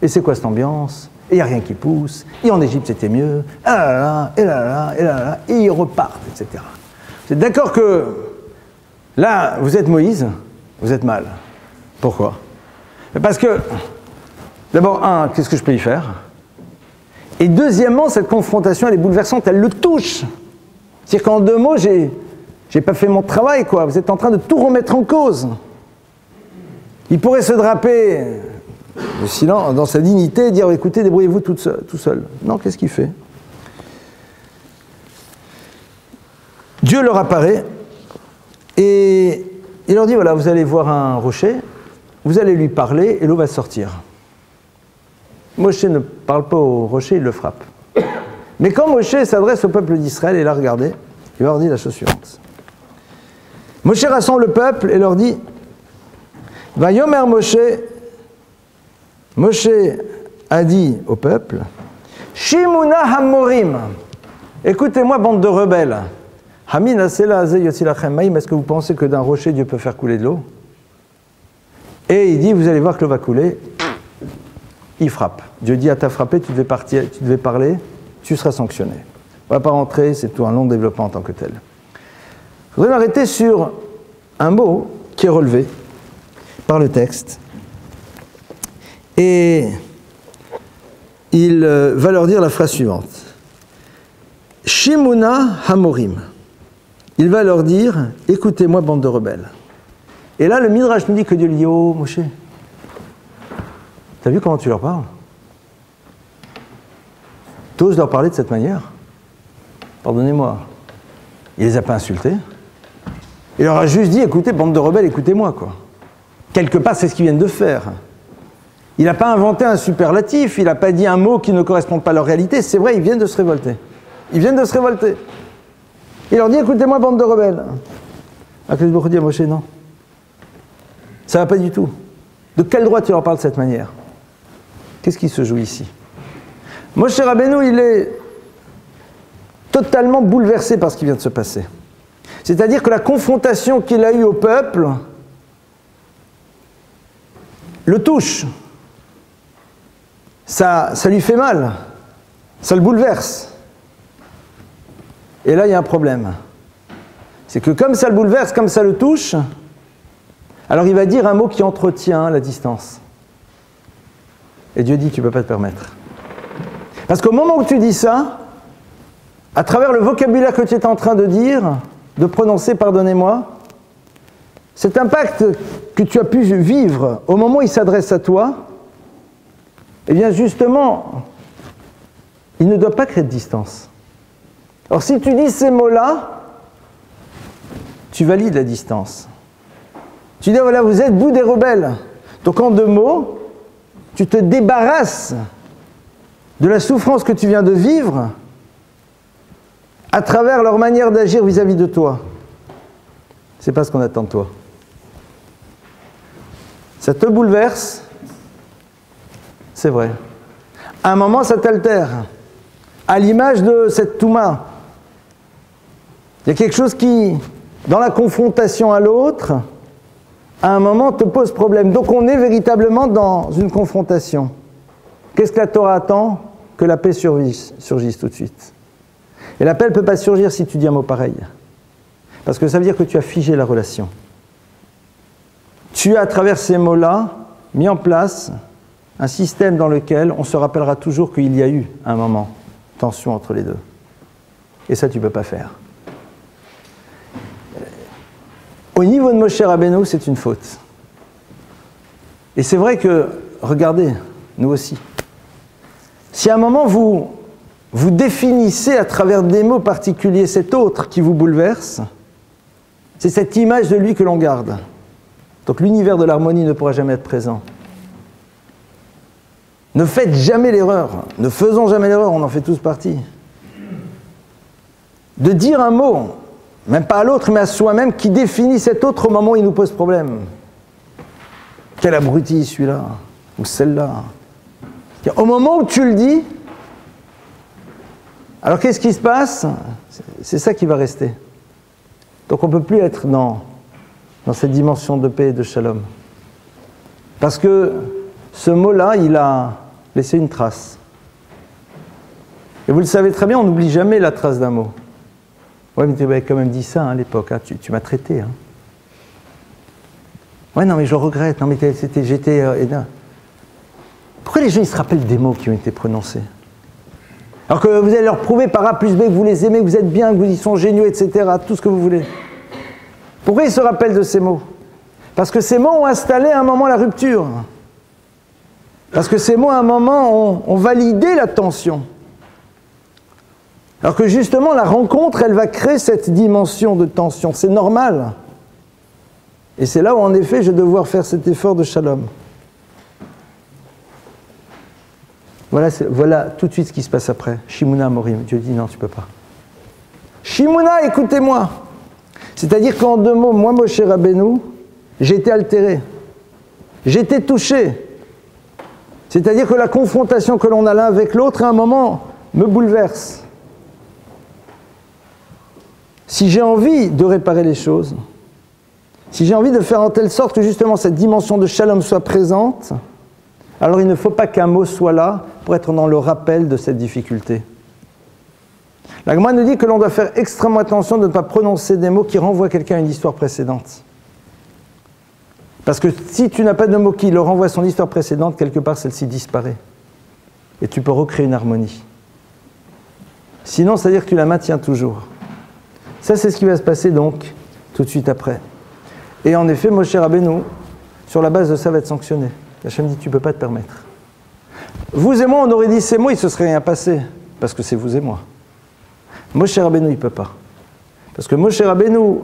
Et c'est quoi cette ambiance ? Et il n'y a rien qui pousse. Et en Égypte, c'était mieux. Ah là là, et là là, et là là. Et ils repartent, etc. Vous êtes d'accord que là, vous êtes Moïse, vous êtes mal. Pourquoi ? Parce que, d'abord, qu'est-ce que je peux y faire ? Et deuxièmement, cette confrontation, elle est bouleversante, elle le touche. C'est-à-dire qu'en 2 mots, j'ai pas fait mon travail, quoi. Vous êtes en train de tout remettre en cause. Il pourrait se draper le silence, dans sa dignité, et dire « Écoutez, débrouillez-vous tout seul. » Non, qu'est-ce qu'il fait ? Dieu leur apparaît et il leur dit « Voilà, vous allez voir un rocher, vous allez lui parler et l'eau va sortir. » Moshe ne parle pas au rocher, il le frappe. Mais quand Moshe s'adresse au peuple d'Israël, et là, regardez, il leur dit la chose suivante. Moshe rassemble le peuple et leur dit « Vayomer Moshe, Moshe a dit au peuple, « Shimuna Hamorim, écoutez-moi, bande de rebelles. Hamin asela azeh yotzilachem maim, est-ce que vous pensez que d'un rocher, Dieu peut faire couler de l'eau ?» Et il dit, vous allez voir que l'eau va couler. Il frappe. Dieu dit, à ta frappé, tu devais partir, tu devais parler, tu seras sanctionné. On ne va pas rentrer, c'est tout un long développement en tant que tel. Je voudrais m'arrêter sur un mot qui est relevé par le texte. Et il va leur dire la phrase suivante. Shimuna Hamorim. Il va leur dire, écoutez-moi, bande de rebelles. Et là, le Midrash nous dit que Dieu lui dit, oh, Moshe, t'as vu comment tu leur parles ? T'oses leur parler de cette manière ? Pardonnez-moi. Il les a pas insultés. Il leur a juste dit, écoutez, bande de rebelles, écoutez-moi, quoi. Quelque part, c'est ce qu'ils viennent de faire. Il n'a pas inventé un superlatif, il n'a pas dit un mot qui ne correspond pas à leur réalité. C'est vrai, ils viennent de se révolter. Ils viennent de se révolter. Il leur dit, écoutez-moi, bande de rebelles. Akadosh Baruch Hu dit à Moshe, non. Ça ne va pas du tout. De quel droit tu leur parles de cette manière ? Qu'est-ce qui se joue ici ? Moshe Rabbeinu, il est totalement bouleversé par ce qui vient de se passer. C'est-à-dire que la confrontation qu'il a eue au peuple le touche. Ça lui fait mal. Ça le bouleverse. Et là, il y a un problème. C'est que comme ça le bouleverse, comme ça le touche, alors il va dire un mot qui entretient la distance. Et Dieu dit, tu ne peux pas te permettre. Parce qu'au moment où tu dis ça, à travers le vocabulaire que tu es en train de dire, de prononcer, pardonnez-moi, cet impact que tu as pu vivre au moment où il s'adresse à toi, eh bien justement, il ne doit pas créer de distance. Alors si tu dis ces mots-là, tu valides la distance. Tu dis, voilà, vous êtes vous des rebelles. Donc en 2 mots, tu te débarrasses de la souffrance que tu viens de vivre à travers leur manière d'agir vis-à-vis de toi. C'est pas ce qu'on attend de toi. Ça te bouleverse, c'est vrai. À un moment, ça t'altère. À l'image de cette Touma. Il y a quelque chose qui, dans la confrontation à l'autre, à un moment te pose problème. Donc on est véritablement dans une confrontation. Qu'est-ce que la Torah attend? Que la paix surgisse tout de suite. Et la paix ne peut pas surgir si tu dis un mot pareil. Parce que ça veut dire que tu as figé la relation. Tu as, à travers ces mots-là, mis en place un système dans lequel on se rappellera toujours qu'il y a eu, à un moment, tension entre les deux. Et ça, tu ne peux pas faire. Au niveau de Moshe Rabbeinu, c'est une faute. Et c'est vrai que, regardez, nous aussi, si à un moment vous définissez à travers des mots particuliers cet autre qui vous bouleverse, c'est cette image de lui que l'on garde. Donc l'univers de l'harmonie ne pourra jamais être présent. Ne faites jamais l'erreur, ne faisons jamais l'erreur, on en fait tous partie. De dire un mot, même pas à l'autre, mais à soi-même, qui définit cet autre au moment où il nous pose problème. Quel abruti celui-là, ou celle-là. Au moment où tu le dis, alors qu'est-ce qui se passe? C'est ça qui va rester. Donc on ne peut plus être dans cette dimension de paix et de shalom. Parce que ce mot-là, il a laissé une trace. Et vous le savez très bien, on n'oublie jamais la trace d'un mot. Ouais, mais tu avais quand même dit ça à l'époque, hein. Tu m'as traité. Hein. Ouais, non, mais je regrette. Non, mais j'étais. Pourquoi les gens ils se rappellent des mots qui ont été prononcés? Alors que vous allez leur prouver par A plus B que vous les aimez, que vous êtes bien, que vous y sont géniaux, etc., tout ce que vous voulez. Pourquoi ils se rappellent de ces mots? Parce que ces mots ont installé à un moment la rupture. Parce que ces mots à un moment ont validé la tension. Alors que justement la rencontre, elle va créer cette dimension de tension. C'est normal. Et c'est là où en effet je vais devoir faire cet effort de shalom. Voilà tout de suite ce qui se passe après. Shimuna Morim. Dieu dit non, tu ne peux pas. Shimuna, écoutez-moi. C'est-à-dire qu'en 2 mots, moi, Moshe Rabbeinu, j'ai été altéré. J'ai été touché. C'est-à-dire que la confrontation que l'on a l'un avec l'autre, à un moment, me bouleverse. Si j'ai envie de réparer les choses, si j'ai envie de faire en telle sorte que justement cette dimension de shalom soit présente, alors il ne faut pas qu'un mot soit là pour être dans le rappel de cette difficulté. La Gemara nous dit que l'on doit faire extrêmement attention de ne pas prononcer des mots qui renvoient quelqu'un à une histoire précédente. Parce que si tu n'as pas de mot qui le renvoie à son histoire précédente, quelque part celle-ci disparaît. Et tu peux recréer une harmonie. Sinon, c'est-à-dire que tu la maintiens toujours. Ça, c'est ce qui va se passer donc tout de suite après. Et en effet, Moshe Rabbeinu, sur la base de ça, va être sanctionné. Hachem dit, tu ne peux pas te permettre. Vous et moi, on aurait dit ces mots, il ne se serait rien passé. Parce que c'est vous et moi. Moshe Rabbeinu, il ne peut pas. Parce que Moshe Rabbeinu,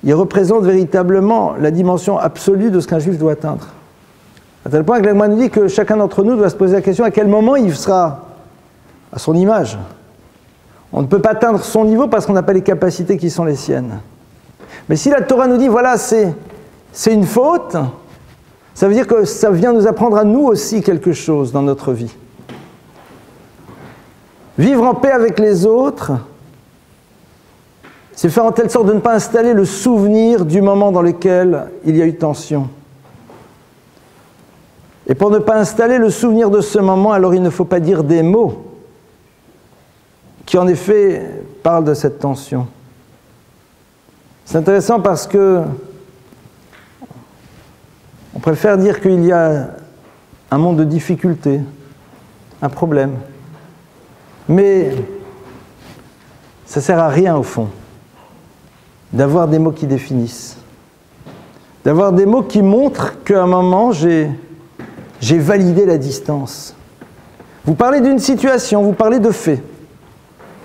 il représente véritablement la dimension absolue de ce qu'un juif doit atteindre. À tel point que l'Agma nous dit que chacun d'entre nous doit se poser la question à quel moment il sera à son image. On ne peut pas atteindre son niveau parce qu'on n'a pas les capacités qui sont les siennes. Mais si la Torah nous dit, voilà, c'est une faute, ça veut dire que ça vient nous apprendre à nous aussi quelque chose dans notre vie. Vivre en paix avec les autres, c'est faire en telle sorte de ne pas installer le souvenir du moment dans lequel il y a eu tension. Et pour ne pas installer le souvenir de ce moment, alors il ne faut pas dire des mots qui en effet parlent de cette tension. C'est intéressant parce que on préfère dire qu'il y a un monde de difficultés, un problème. Mais ça ne sert à rien au fond d'avoir des mots qui définissent, d'avoir des mots qui montrent qu'à un moment j'ai validé la distance. Vous parlez d'une situation, vous parlez de faits,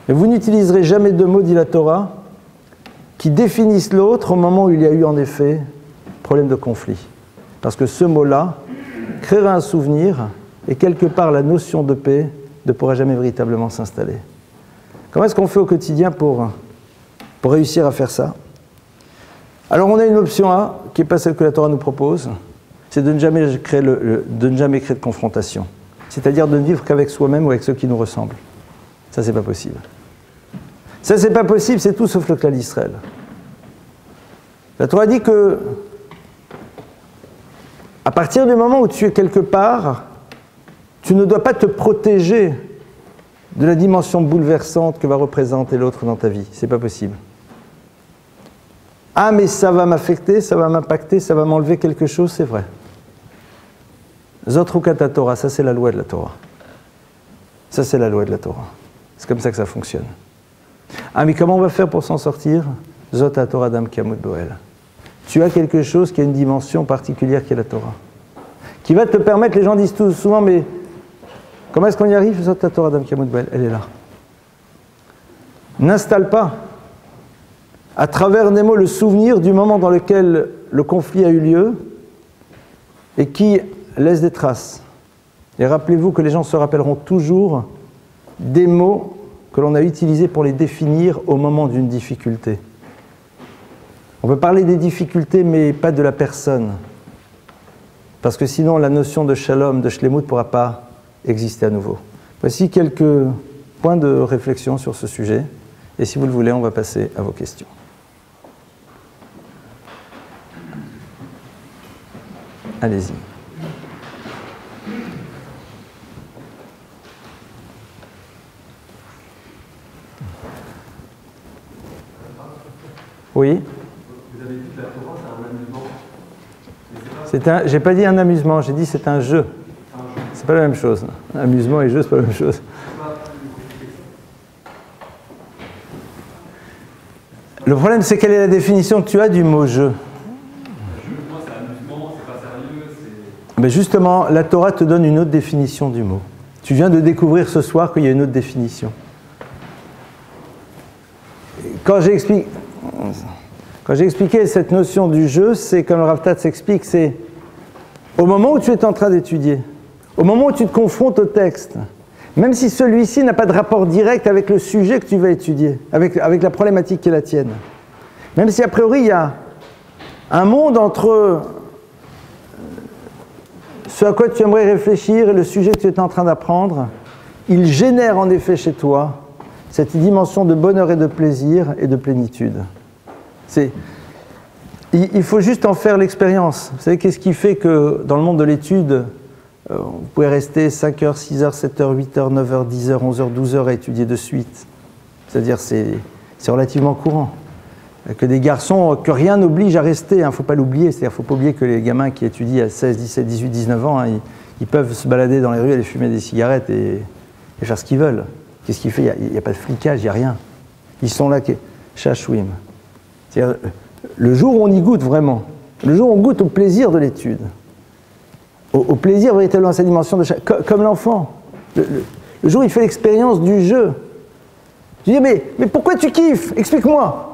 mais vous n'utiliserez jamais de mots, dit la Torah, qui définissent l'autre au moment où il y a eu en effet problème de conflit. Parce que ce mot-là créera un souvenir et quelque part la notion de paix ne pourra jamais véritablement s'installer. Comment est-ce qu'on fait au quotidien pour réussir à faire ça? Alors on a une option A, qui n'est pas celle que la Torah nous propose, c'est de ne jamais créer de confrontation. C'est-à-dire de ne vivre qu'avec soi-même ou avec ceux qui nous ressemblent. Ça, c'est pas possible. Ça, c'est pas possible, c'est tout sauf le clan d'Israël. La Torah dit que, à partir du moment où tu es quelque part, tu ne dois pas te protéger de la dimension bouleversante que va représenter l'autre dans ta vie. C'est pas possible. Ah, mais ça va m'affecter, ça va m'impacter, ça va m'enlever quelque chose, c'est vrai. Zotrukat Torah, ça c'est la loi de la Torah. Ça c'est la loi de la Torah. C'est comme ça que ça fonctionne. Ah, mais comment on va faire pour s'en sortir? Zot Torah Dam Kamut Boel. Tu as quelque chose qui a une dimension particulière qui est la Torah. Qui va te permettre, les gens disent tout souvent, mais comment est-ce qu'on y arrive? Zot Torah Dam Kamut Boel, elle est là. N'installe pas à travers des mots le souvenir du moment dans lequel le conflit a eu lieu et qui laisse des traces. Et rappelez-vous que les gens se rappelleront toujours des mots que l'on a utilisés pour les définir au moment d'une difficulté. On peut parler des difficultés, mais pas de la personne. Parce que sinon, la notion de shalom, de shlemut, ne pourra pas exister à nouveau. Voici quelques points de réflexion sur ce sujet. Et si vous le voulez, on va passer à vos questions. Allez-y. Oui. Vous avez dit que la Torah, c'est un amusement. J'ai pas dit un amusement, j'ai dit c'est un jeu. C'est pas la même chose. Amusement et jeu, c'est pas la même chose. Le problème, c'est quelle est la définition que tu as du mot jeu? Mais justement, la Torah te donne une autre définition du mot. Tu viens de découvrir ce soir qu'il y a une autre définition. Quand j'ai expliqué cette notion du jeu, c'est comme le Rav Tatz s'explique, c'est au moment où tu es en train d'étudier, au moment où tu te confrontes au texte, même si celui-ci n'a pas de rapport direct avec le sujet que tu vas étudier, avec la problématique qui est la tienne, même si a priori il y a un monde entre ce à quoi tu aimerais réfléchir et le sujet que tu es en train d'apprendre, il génère en effet chez toi cette dimension de bonheur et de plaisir et de plénitude. Il faut juste en faire l'expérience. Vous savez, qu'est-ce qui fait que dans le monde de l'étude, vous pouvez rester 5 heures, 6 heures, 7 heures, 8 heures, 9 heures, 10 heures, 11 heures, 12 heures à étudier de suite. C'est-à-dire c'est relativement courant. Que des garçons, que rien n'oblige à rester, il ne faut pas l'oublier. C'est-à-dire qu'il ne faut pas oublier que les gamins qui étudient à 16, 17, 18, 19 ans, ils peuvent se balader dans les rues, aller fumer des cigarettes et faire ce qu'ils veulent. Qu'est-ce qu'il fait? Il n'y a pas de flicage, il n'y a rien. Ils sont là, chachouim. C'est-à-dire, le jour où on y goûte vraiment, le jour où on goûte au plaisir de l'étude, au plaisir véritablement à sa dimension de comme l'enfant, le jour où il fait l'expérience du jeu, tu dis mais pourquoi tu kiffes? Explique-moi.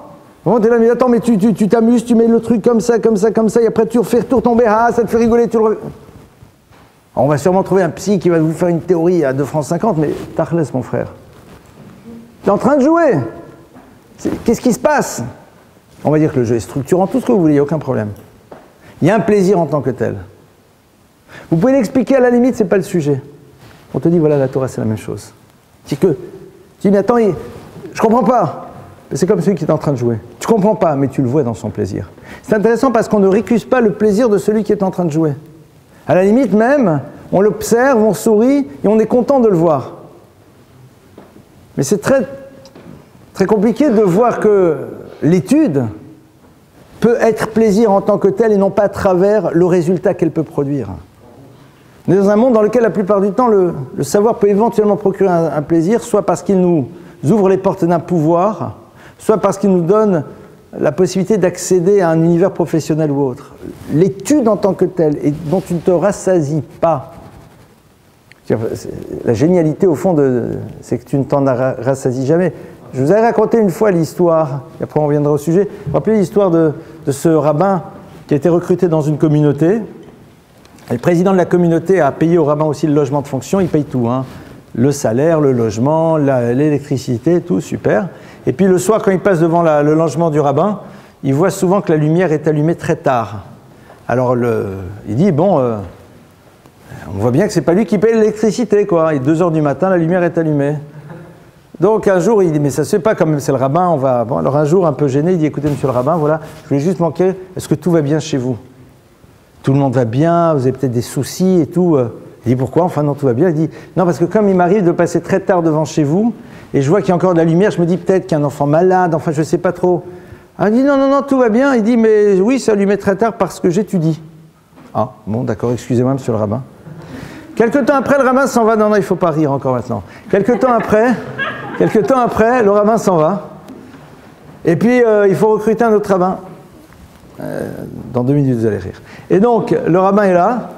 Bon, t'es là, mais attends, mais tu t'amuses, tu mets le truc comme ça, et après tu refais tomber, ah, ça te fait rigoler, tu le refais. On va sûrement trouver un psy qui va vous faire une théorie à 2,50 francs, mais Tachles, mon frère. T'es en train de jouer. Qu'est-ce qui se passe? On va dire que le jeu est structurant, tout ce que vous voulez, il n'y a aucun problème. Il y a un plaisir en tant que tel. Vous pouvez l'expliquer à la limite, c'est pas le sujet. On te dit, voilà, la Torah, c'est la même chose. C'est que, tu dis, mais attends, je comprends pas. C'est comme celui qui est en train de jouer. Tu comprends pas, mais tu le vois dans son plaisir. C'est intéressant parce qu'on ne récuse pas le plaisir de celui qui est en train de jouer. À la limite même, on l'observe, on sourit et on est content de le voir. Mais c'est très, très compliqué de voir que l'étude peut être plaisir en tant que tel et non pas à travers le résultat qu'elle peut produire. On est dans un monde dans lequel la plupart du temps le savoir peut éventuellement procurer un plaisir, soit parce qu'il nous ouvre les portes d'un pouvoir, soit parce qu'il nous donne la possibilité d'accéder à un univers professionnel ou autre. L'étude en tant que telle, et dont tu ne te rassasies pas, la génialité au fond, c'est que tu ne t'en rassasies jamais. Je vous avais raconté une fois l'histoire, et après on reviendra au sujet. Vous vous rappelez l'histoire de ce rabbin qui a été recruté dans une communauté. Et le président de la communauté a payé au rabbin aussi le logement de fonction, il paye tout, hein. Le salaire, le logement, l'électricité, tout, super. Et puis le soir, quand il passe devant le logement du rabbin, il voit souvent que la lumière est allumée très tard. Alors il dit, bon, on voit bien que c'est pas lui qui paye l'électricité, quoi. Et 2 heures du matin, la lumière est allumée. Donc un jour, il dit, mais ça se fait pas, quand même, c'est le rabbin, on va... Bon, alors un jour, un peu gêné, il dit, écoutez, monsieur le rabbin, voilà, je voulais juste manquer, est-ce que tout va bien chez vous? Tout le monde va bien, vous avez peut-être des soucis et tout. Il dit, pourquoi? Enfin, non, tout va bien. Il dit, non, parce que comme il m'arrive de passer très tard devant chez vous, et je vois qu'il y a encore de la lumière, je me dis peut-être qu'il y a un enfant malade, enfin, je sais pas trop. Alors, il dit, non, non, non, tout va bien. Il dit, mais oui, ça allumé très tard parce que j'étudie. Ah, bon, d'accord, excusez-moi, monsieur le rabbin. Quelque temps après, le rabbin s'en va. Non, non, il ne faut pas rire encore maintenant. Quelque temps après, le rabbin s'en va. Et puis, il faut recruter un autre rabbin. Dans 2 minutes, vous allez rire. Et donc, le rabbin est là.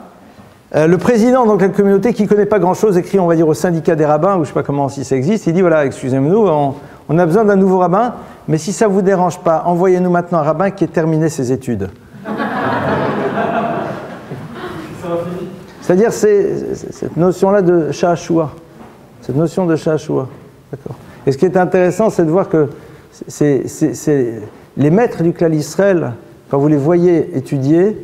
Le président de la communauté, qui ne connaît pas grand-chose, écrit, on va dire, au syndicat des rabbins, ou je ne sais pas comment, si ça existe. Il dit, voilà, excusez-nous, on a besoin d'un nouveau rabbin, mais si ça ne vous dérange pas, envoyez-nous maintenant un rabbin qui ait terminé ses études. C'est-à-dire, c'est cette notion-là de sha'ashua. Cette notion de sha'ashua. D'accord. Et ce qui est intéressant, c'est de voir que les maîtres du Klal Israël, quand vous les voyez étudier,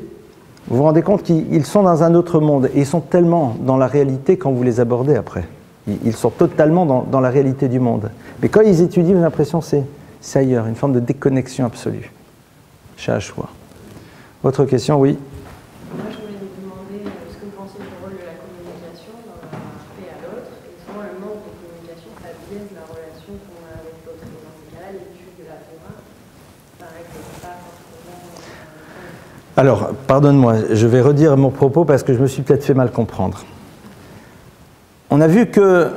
vous vous rendez compte qu'ils sont dans un autre monde. Et ils sont tellement dans la réalité quand vous les abordez après. Ils sont totalement dans la réalité du monde. Mais quand ils étudient, vous avez l'impression que c'est ailleurs, une forme de déconnexion absolue. Sha'ashua. Votre question, oui? Moi, je voulais vous demander ce que vous pensez du rôle de la communication dans la paix à l'autre, et souvent le manque de communication, ça biaise la relation qu'on a avec l'autre. Et dans ce cas-là, l'étude de la Torah paraît que c'est pas forcément... Alors, pardonne-moi, je vais redire mon propos parce que je me suis peut-être fait mal comprendre. On a vu que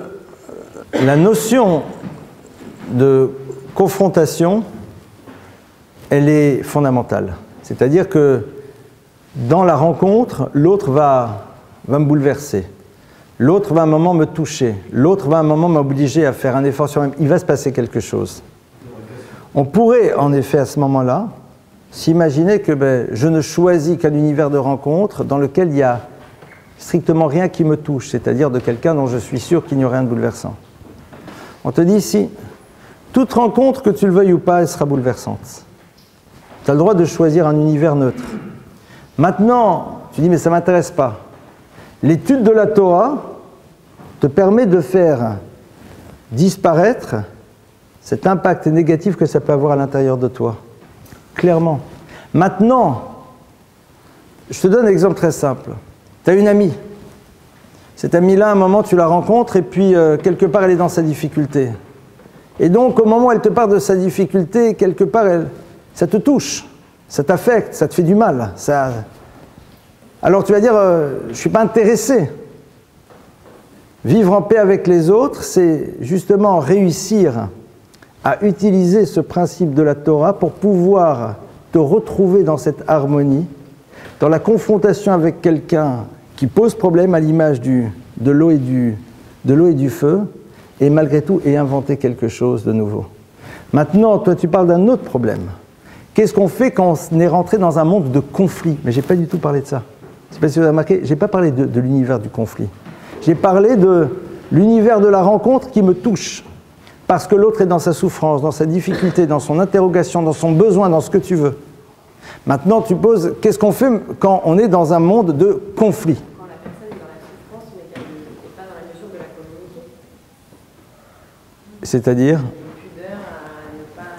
la notion de confrontation, elle est fondamentale. C'est-à-dire que dans la rencontre, l'autre va me bouleverser. L'autre va à un moment me toucher. L'autre va à un moment m'obliger à faire un effort sur moi-même. Il va se passer quelque chose. On pourrait, en effet, à ce moment-là, s'imaginer que je ne choisis qu'un univers de rencontre dans lequel il y a strictement rien qui me touche, c'est-à-dire de quelqu'un dont je suis sûr qu'il n'y aurait rien de bouleversant. On te dit ici, toute rencontre, que tu le veuilles ou pas, elle sera bouleversante. Tu as le droit de choisir un univers neutre. Maintenant, tu dis, mais ça ne m'intéresse pas. L'étude de la Torah te permet de faire disparaître cet impact négatif que ça peut avoir à l'intérieur de toi. Clairement. Maintenant, je te donne un exemple très simple. Tu as une amie. Cette amie-là, à un moment, tu la rencontres et puis, quelque part, elle est dans sa difficulté. Et donc, au moment où elle te parle de sa difficulté, quelque part, ça te touche, ça t'affecte, ça te fait du mal. Alors, tu vas dire, je ne suis pas intéressé. Vivre en paix avec les autres, c'est justement réussir à utiliser ce principe de la Torah pour pouvoir te retrouver dans cette harmonie, dans la confrontation avec quelqu'un qui pose problème à l'image de l'eau et du feu, et malgré tout, et inventer quelque chose de nouveau. Maintenant, toi, tu parles d'un autre problème. Qu'est-ce qu'on fait quand on est rentré dans un monde de conflit? Mais je n'ai pas du tout parlé de ça. Je ne sais pas si vous avez remarqué, je n'ai pas parlé de l'univers du conflit. J'ai parlé de l'univers de la rencontre qui me touche. Parce que l'autre est dans sa souffrance, dans sa difficulté, dans son interrogation, dans son besoin, dans ce que tu veux. Maintenant, tu poses, qu'est-ce qu'on fait quand on est dans un monde de conflit? Quand la personne est dans la souffrance, mais qu'elle n'est pas dans la mesure de la communiquer. C'est-à-dire? Une pudeur à ne pas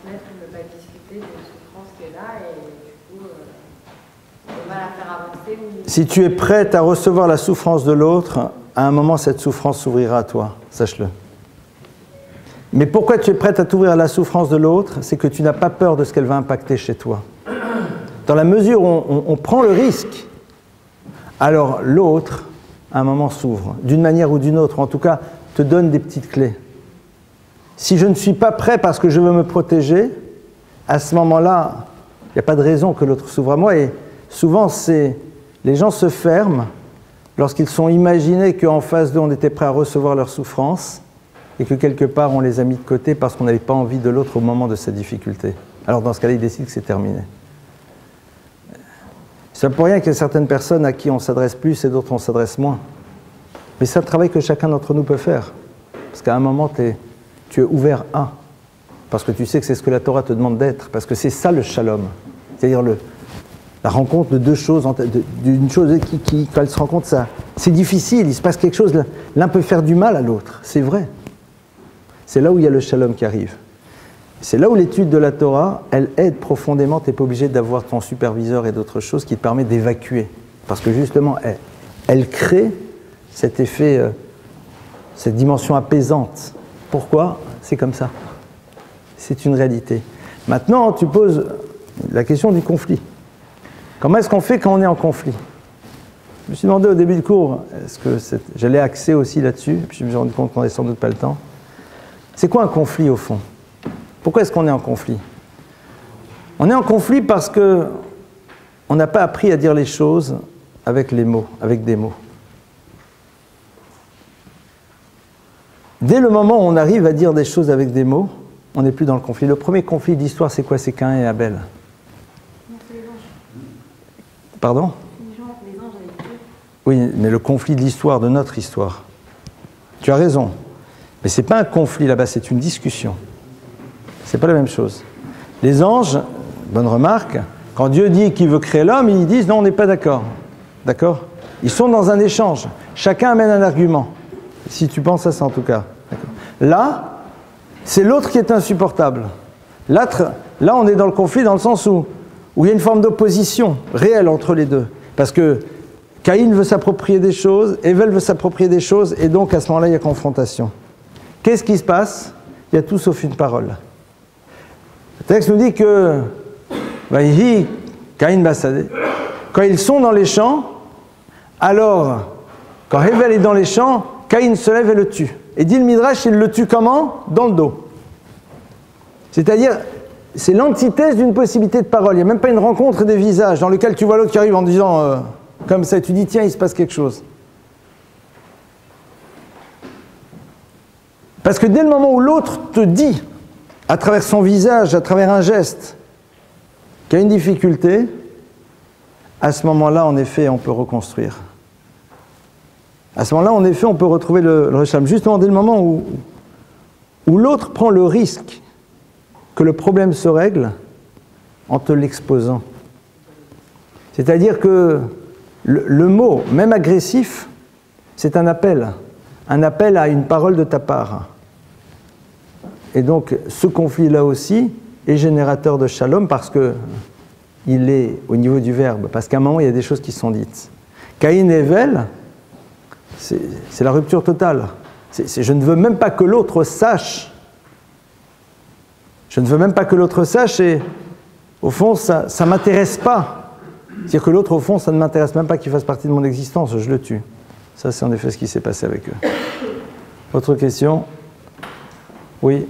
transmettre, ne pas discuter d'une souffrance qui est là, et du coup, on va la faire avancer. Si tu es prête à recevoir la souffrance de l'autre, à un moment, cette souffrance s'ouvrira à toi, sache-le. Mais pourquoi tu es prête à t'ouvrir à la souffrance de l'autre? C'est que tu n'as pas peur de ce qu'elle va impacter chez toi. Dans la mesure où on prend le risque, alors l'autre, à un moment, s'ouvre, d'une manière ou d'une autre, en tout cas, te donne des petites clés. Si je ne suis pas prêt parce que je veux me protéger, à ce moment-là, il n'y a pas de raison que l'autre s'ouvre à moi. Et souvent, les gens se ferment lorsqu'ils sont imaginés qu'en face d'eux, on était prêt à recevoir leur souffrance. et que quelque part on les a mis de côté parce qu'on n'avait pas envie de l'autre au moment de sa difficulté. Alors dans ce cas-là, il décide que c'est terminé. C'est pas pour rien qu'il y a certaines personnes à qui on s'adresse plus et d'autres on s'adresse moins. Mais c'est un travail que chacun d'entre nous peut faire. Parce qu'à un moment, tu es ouvert à. Parce que tu sais que c'est ce que la Torah te demande d'être. Parce que c'est ça le shalom. C'est-à-dire la rencontre de deux choses, d'une chose qui, quand elle se rencontre, ça, c'est difficile, il se passe quelque chose, l'un peut faire du mal à l'autre, c'est vrai. C'est là où il y a le shalom qui arrive. C'est là où l'étude de la Torah, elle aide profondément, tu n'es pas obligé d'avoir ton superviseur et d'autres choses qui te permettent d'évacuer. Parce que justement, elle crée cet effet, cette dimension apaisante. Pourquoi? C'est comme ça. C'est une réalité. Maintenant, tu poses la question du conflit. Comment est-ce qu'on fait quand on est en conflit? Je me suis demandé au début du cours, est-ce que j'allais axer aussi là-dessus, puis je me suis rendu compte qu'on n'avait sans doute pas le temps. C'est quoi un conflit au fond? Pourquoi est-ce qu'on est en conflit? On est en conflit parce qu'on n'a pas appris à dire les choses avec les mots, avec des mots. Dès le moment où on arrive à dire des choses avec des mots, on n'est plus dans le conflit. Le premier conflit d'histoire, c'est quoi? C'est Caïn et Abel. Pardon? Oui, mais le conflit de l'histoire, de notre histoire. Tu as raison. Mais ce n'est pas un conflit là-bas, c'est une discussion. Ce n'est pas la même chose. Les anges, bonne remarque, quand Dieu dit qu'il veut créer l'homme, ils disent non, on n'est pas d'accord. D'accord? Ils sont dans un échange. Chacun amène un argument. Si tu penses à ça en tout cas. Là, c'est l'autre qui est insupportable. Là, on est dans le conflit dans le sens où il y a une forme d'opposition réelle entre les deux. Parce que Caïn veut s'approprier des choses, Èvel veut s'approprier des choses, et donc à ce moment-là, il y a confrontation. Qu'est-ce qui se passe? Il y a tout sauf une parole. Le texte nous dit que Vaïhi, Caïn Bassadé, quand ils sont dans les champs, alors, quand Èvel est dans les champs, Caïn se lève et le tue. Et dit le Midrash, il le tue comment? Dans le dos. C'est-à-dire, c'est l'antithèse d'une possibilité de parole. Il n'y a même pas une rencontre des visages dans lequel tu vois l'autre qui arrive en disant comme ça, tu dis tiens, il se passe quelque chose. Parce que dès le moment où l'autre te dit, à travers son visage, à travers un geste, qu'il y a une difficulté, à ce moment-là, en effet, on peut reconstruire. À ce moment-là, en effet, on peut retrouver le shalom. Justement, dès le moment où l'autre prend le risque que le problème se règle en te l'exposant. C'est-à-dire que le mot, même agressif, c'est un appel à une parole de ta part. Et donc, ce conflit-là aussi est générateur de shalom parce qu'il est au niveau du verbe, parce qu'à un moment, il y a des choses qui sont dites. Caïn et Èvel, c'est la rupture totale. Je ne veux même pas que l'autre sache. Je ne veux même pas que l'autre sache et, au fond, ça ne m'intéresse pas. C'est-à-dire que l'autre, au fond, ça ne m'intéresse même pas qu'il fasse partie de mon existence, je le tue. Ça, c'est en effet ce qui s'est passé avec eux. Autre question? Oui.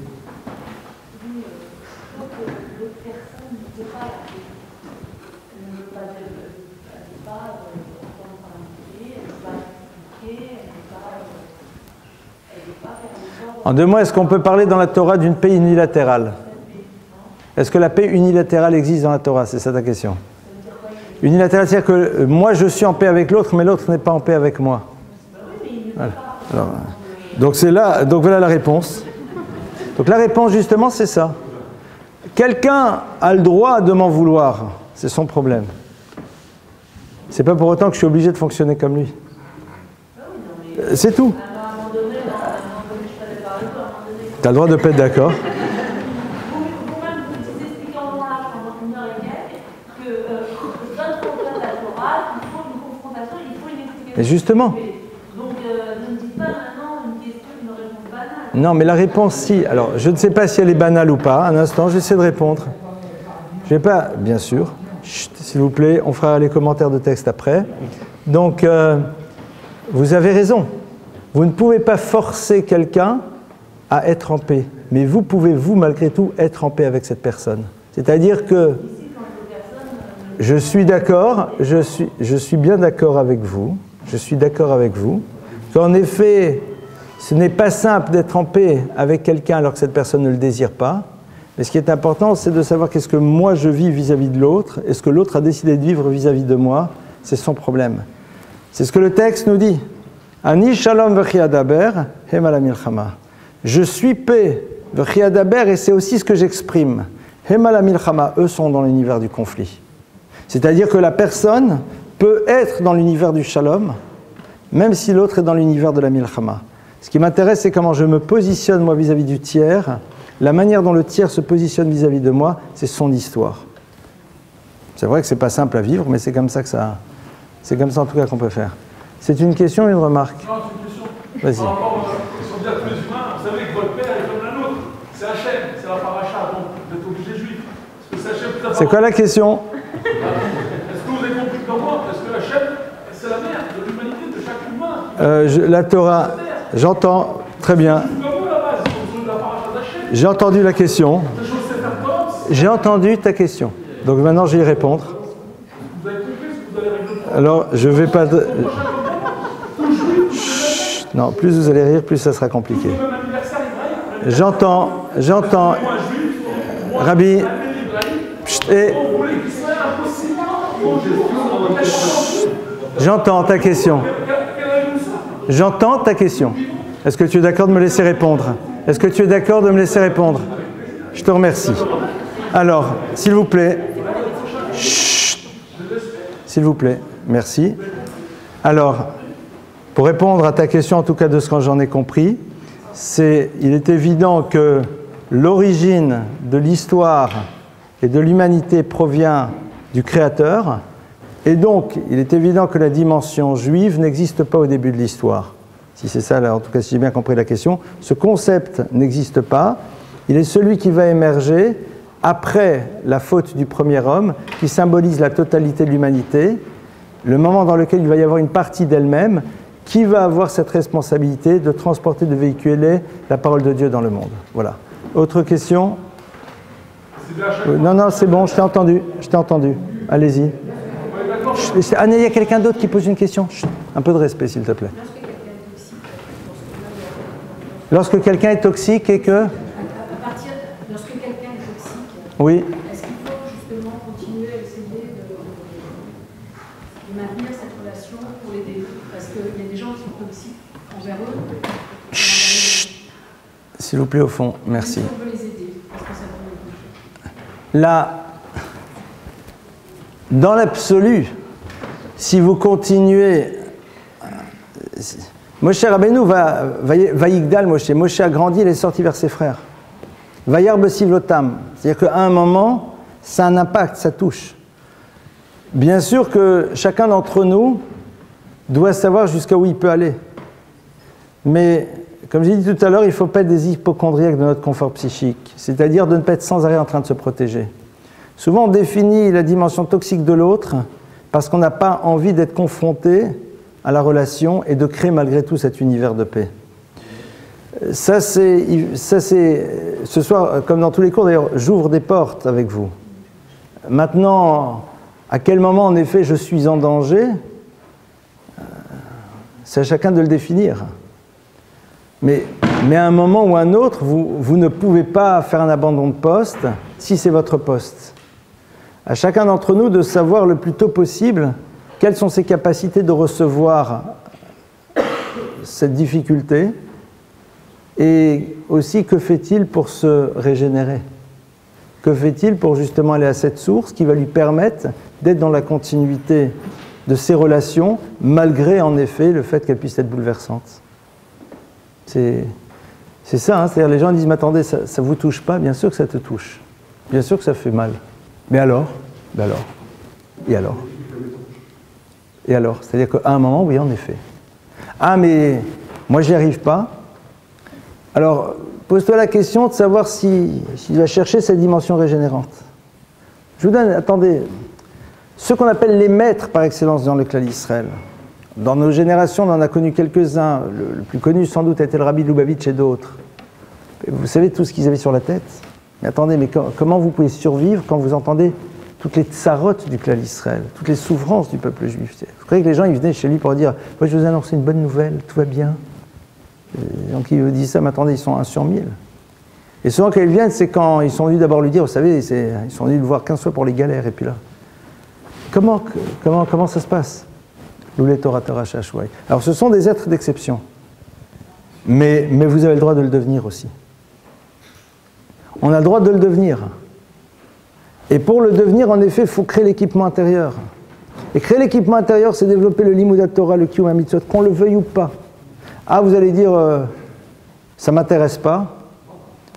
En 2 mots, est-ce qu'on peut parler dans la Torah d'une paix unilatérale? Est-ce que la paix unilatérale existe dans la Torah? C'est ça ta question. Unilatérale, c'est-à-dire que moi je suis en paix avec l'autre, mais l'autre n'est pas en paix avec moi. Voilà. Alors, donc voilà la réponse. Donc la réponse justement c'est ça. Quelqu'un a le droit de m'en vouloir, c'est son problème. C'est pas pour autant que je suis obligé de fonctionner comme lui. C'est tout. Tu as le droit de ne pas être d'accord. Mais justement. Donc, ne me dites pas maintenant une question, une réponse banale. Non, mais la réponse, si. Alors, je ne sais pas si elle est banale ou pas. Un instant, j'essaie de répondre. Je vais pas, bien sûr. Chut, s'il vous plaît, on fera les commentaires de texte après. Donc, vous avez raison. Vous ne pouvez pas forcer quelqu'un à être en paix. Mais vous pouvez, vous, malgré tout, être en paix avec cette personne. C'est-à-dire que je suis d'accord, je suis bien d'accord avec vous. Je suis d'accord avec vous. Qu'en effet, ce n'est pas simple d'être en paix avec quelqu'un alors que cette personne ne le désire pas. Mais ce qui est important, c'est de savoir qu'est-ce que moi je vis vis-à-vis de l'autre, et ce que l'autre a décidé de vivre vis-à-vis de moi, c'est son problème. C'est ce que le texte nous dit. Ani shalom v'chiadaber, hem ala milchama. Je suis paix, v'chiadaber, et c'est aussi ce que j'exprime. Hem ala milchama, eux sont dans l'univers du conflit. C'est-à-dire que la personne peut être dans l'univers du shalom, même si l'autre est dans l'univers de la milchama. Ce qui m'intéresse, c'est comment je me positionne moi vis-à-vis du tiers. La manière dont le tiers se positionne vis-à-vis de moi, c'est son histoire. C'est vrai que c'est pas simple à vivre, mais c'est comme ça en tout cas qu'on peut faire. C'est une question ou une remarque? Non, c'est une question. Vas-y. Par rapport à la question de tous les humains, vous savez que votre père est comme la nôtre. C'est Hachem, c'est la paracha, donc vous êtes obligé juif. Parce que c'est C'est quoi la question? Est-ce que vous avez compris comme moi? Parce que Hachem, c'est la mère de l'humanité, de chaque humain. La Torah, j'entends, très bien. J'ai entendu la question. J'ai entendu ta question. Donc maintenant, je vais y répondre. Alors, je ne vais pas... Chut, non, plus vous allez rire, plus ça sera compliqué. J'entends... Rabbi... Chut, et... Chut, j'entends ta question. J'entends ta question. Est-ce que tu es d'accord de me laisser répondre? Est-ce que tu es d'accord de me laisser répondre? Je te remercie. Alors, s'il vous plaît... Chut, s'il vous plaît, merci. Alors, pour répondre à ta question, en tout cas de ce que j'en ai compris, il est évident que l'origine de l'histoire et de l'humanité provient du Créateur, et donc il est évident que la dimension juive n'existe pas au début de l'histoire. Si c'est ça, là, en tout cas, si j'ai bien compris la question, ce concept n'existe pas. Il est celui qui va émerger après la faute du premier homme, qui symbolise la totalité de l'humanité, le moment dans lequel il va y avoir une partie d'elle-même qui va avoir cette responsabilité de transporter, de véhiculer la parole de Dieu dans le monde. Voilà. Autre question? Non, c'est bon, je t'ai entendu. Allez-y. Anne, il y a quelqu'un d'autre qui pose une question? Chut, un peu de respect, s'il te plaît. Lorsque quelqu'un est toxique et que... Lorsque quelqu'un est toxique, oui. Est-ce qu'il faut justement continuer à essayer de maintenir cette relation pour l'aider? Parce qu'il y a des gens qui sont toxiques envers eux. Chut. S'il vous plaît, au fond, merci. On peut les aider, parce que ça peut les toucher. Là, dans l'absolu, si vous continuez... Moshe Rabbeinu va yigdal Moshe. Moshe a grandi, il est sorti vers ses frères. Vayar besivlotam. C'est-à-dire qu'à un moment, ça a un impact, ça touche. Bien sûr que chacun d'entre nous doit savoir jusqu'à où il peut aller. Mais, comme j'ai dit tout à l'heure, il ne faut pas être des hypocondriaques de notre confort psychique. C'est-à-dire de ne pas être sans arrêt en train de se protéger. Souvent, on définit la dimension toxique de l'autre parce qu'on n'a pas envie d'être confronté à la relation et de créer malgré tout cet univers de paix. Ça c'est ce soir, comme dans tous les cours d'ailleurs, j'ouvre des portes avec vous. Maintenant, à quel moment en effet je suis en danger, c'est à chacun de le définir. Mais à un moment ou à un autre, vous ne pouvez pas faire un abandon de poste si c'est votre poste. À chacun d'entre nous de savoir le plus tôt possible quelles sont ses capacités de recevoir cette difficulté et aussi que fait-il pour se régénérer? Que fait-il pour justement aller à cette source qui va lui permettre d'être dans la continuité de ses relations malgré en effet le fait qu'elles puissent être bouleversantes? C'est ça, hein, c'est-à-dire les gens disent « mais attendez, ça ne vous touche pas ?» Bien sûr que ça te touche, bien sûr que ça fait mal. Mais alors? Et alors? Et alors? C'est-à-dire qu'à un moment, oui, en effet. Ah, mais moi, j'y arrive pas. Alors, pose-toi la question de savoir s'il va chercher cette dimension régénérante. Je vous donne, attendez, ceux qu'on appelle les maîtres par excellence dans le clan d'Israël. Dans nos générations, on en a connu quelques-uns. Le plus connu, sans doute, était le Rabbi de Lubavitch et d'autres. Vous savez tout ce qu'ils avaient sur la tête? Mais attendez, mais comment vous pouvez survivre quand vous entendez toutes les tsarotes du clan d'Israël, toutes les souffrances du peuple juif? Vous croyez que les gens ils venaient chez lui pour dire « Moi, je vous annonce une bonne nouvelle, tout va bien ». Et donc il vous dit ça, mais attendez, ils sont 1 sur 1000. Et souvent quand ils viennent, c'est quand ils sont venus d'abord lui dire, vous savez, ils sont venus le voir 15 fois pour les galères, et puis là, comment ça se passe? L'oulet Torah Torah Shashwai. Alors ce sont des êtres d'exception, mais vous avez le droit de le devenir aussi. On a le droit de le devenir. Et pour le devenir, en effet, il faut créer l'équipement intérieur. Et créer l'équipement intérieur, c'est développer le Limoudat Torah, le Kiyum HaMitzvot, qu'on le veuille ou pas. Ah, vous allez dire, ça ne m'intéresse pas.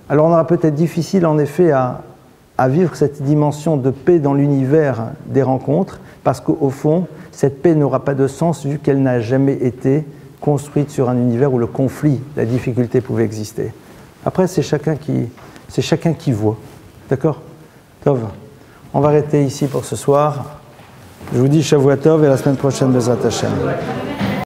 Alors on aura peut-être difficile, en effet, à vivre cette dimension de paix dans l'univers des rencontres, parce qu'au fond, cette paix n'aura pas de sens vu qu'elle n'a jamais été construite sur un univers où le conflit, la difficulté pouvait exister. Après, c'est chacun qui voit. D'accord? Tov. On va arrêter ici pour ce soir. Je vous dis Shavua Tov et la semaine prochaine, Bezrat Hashem.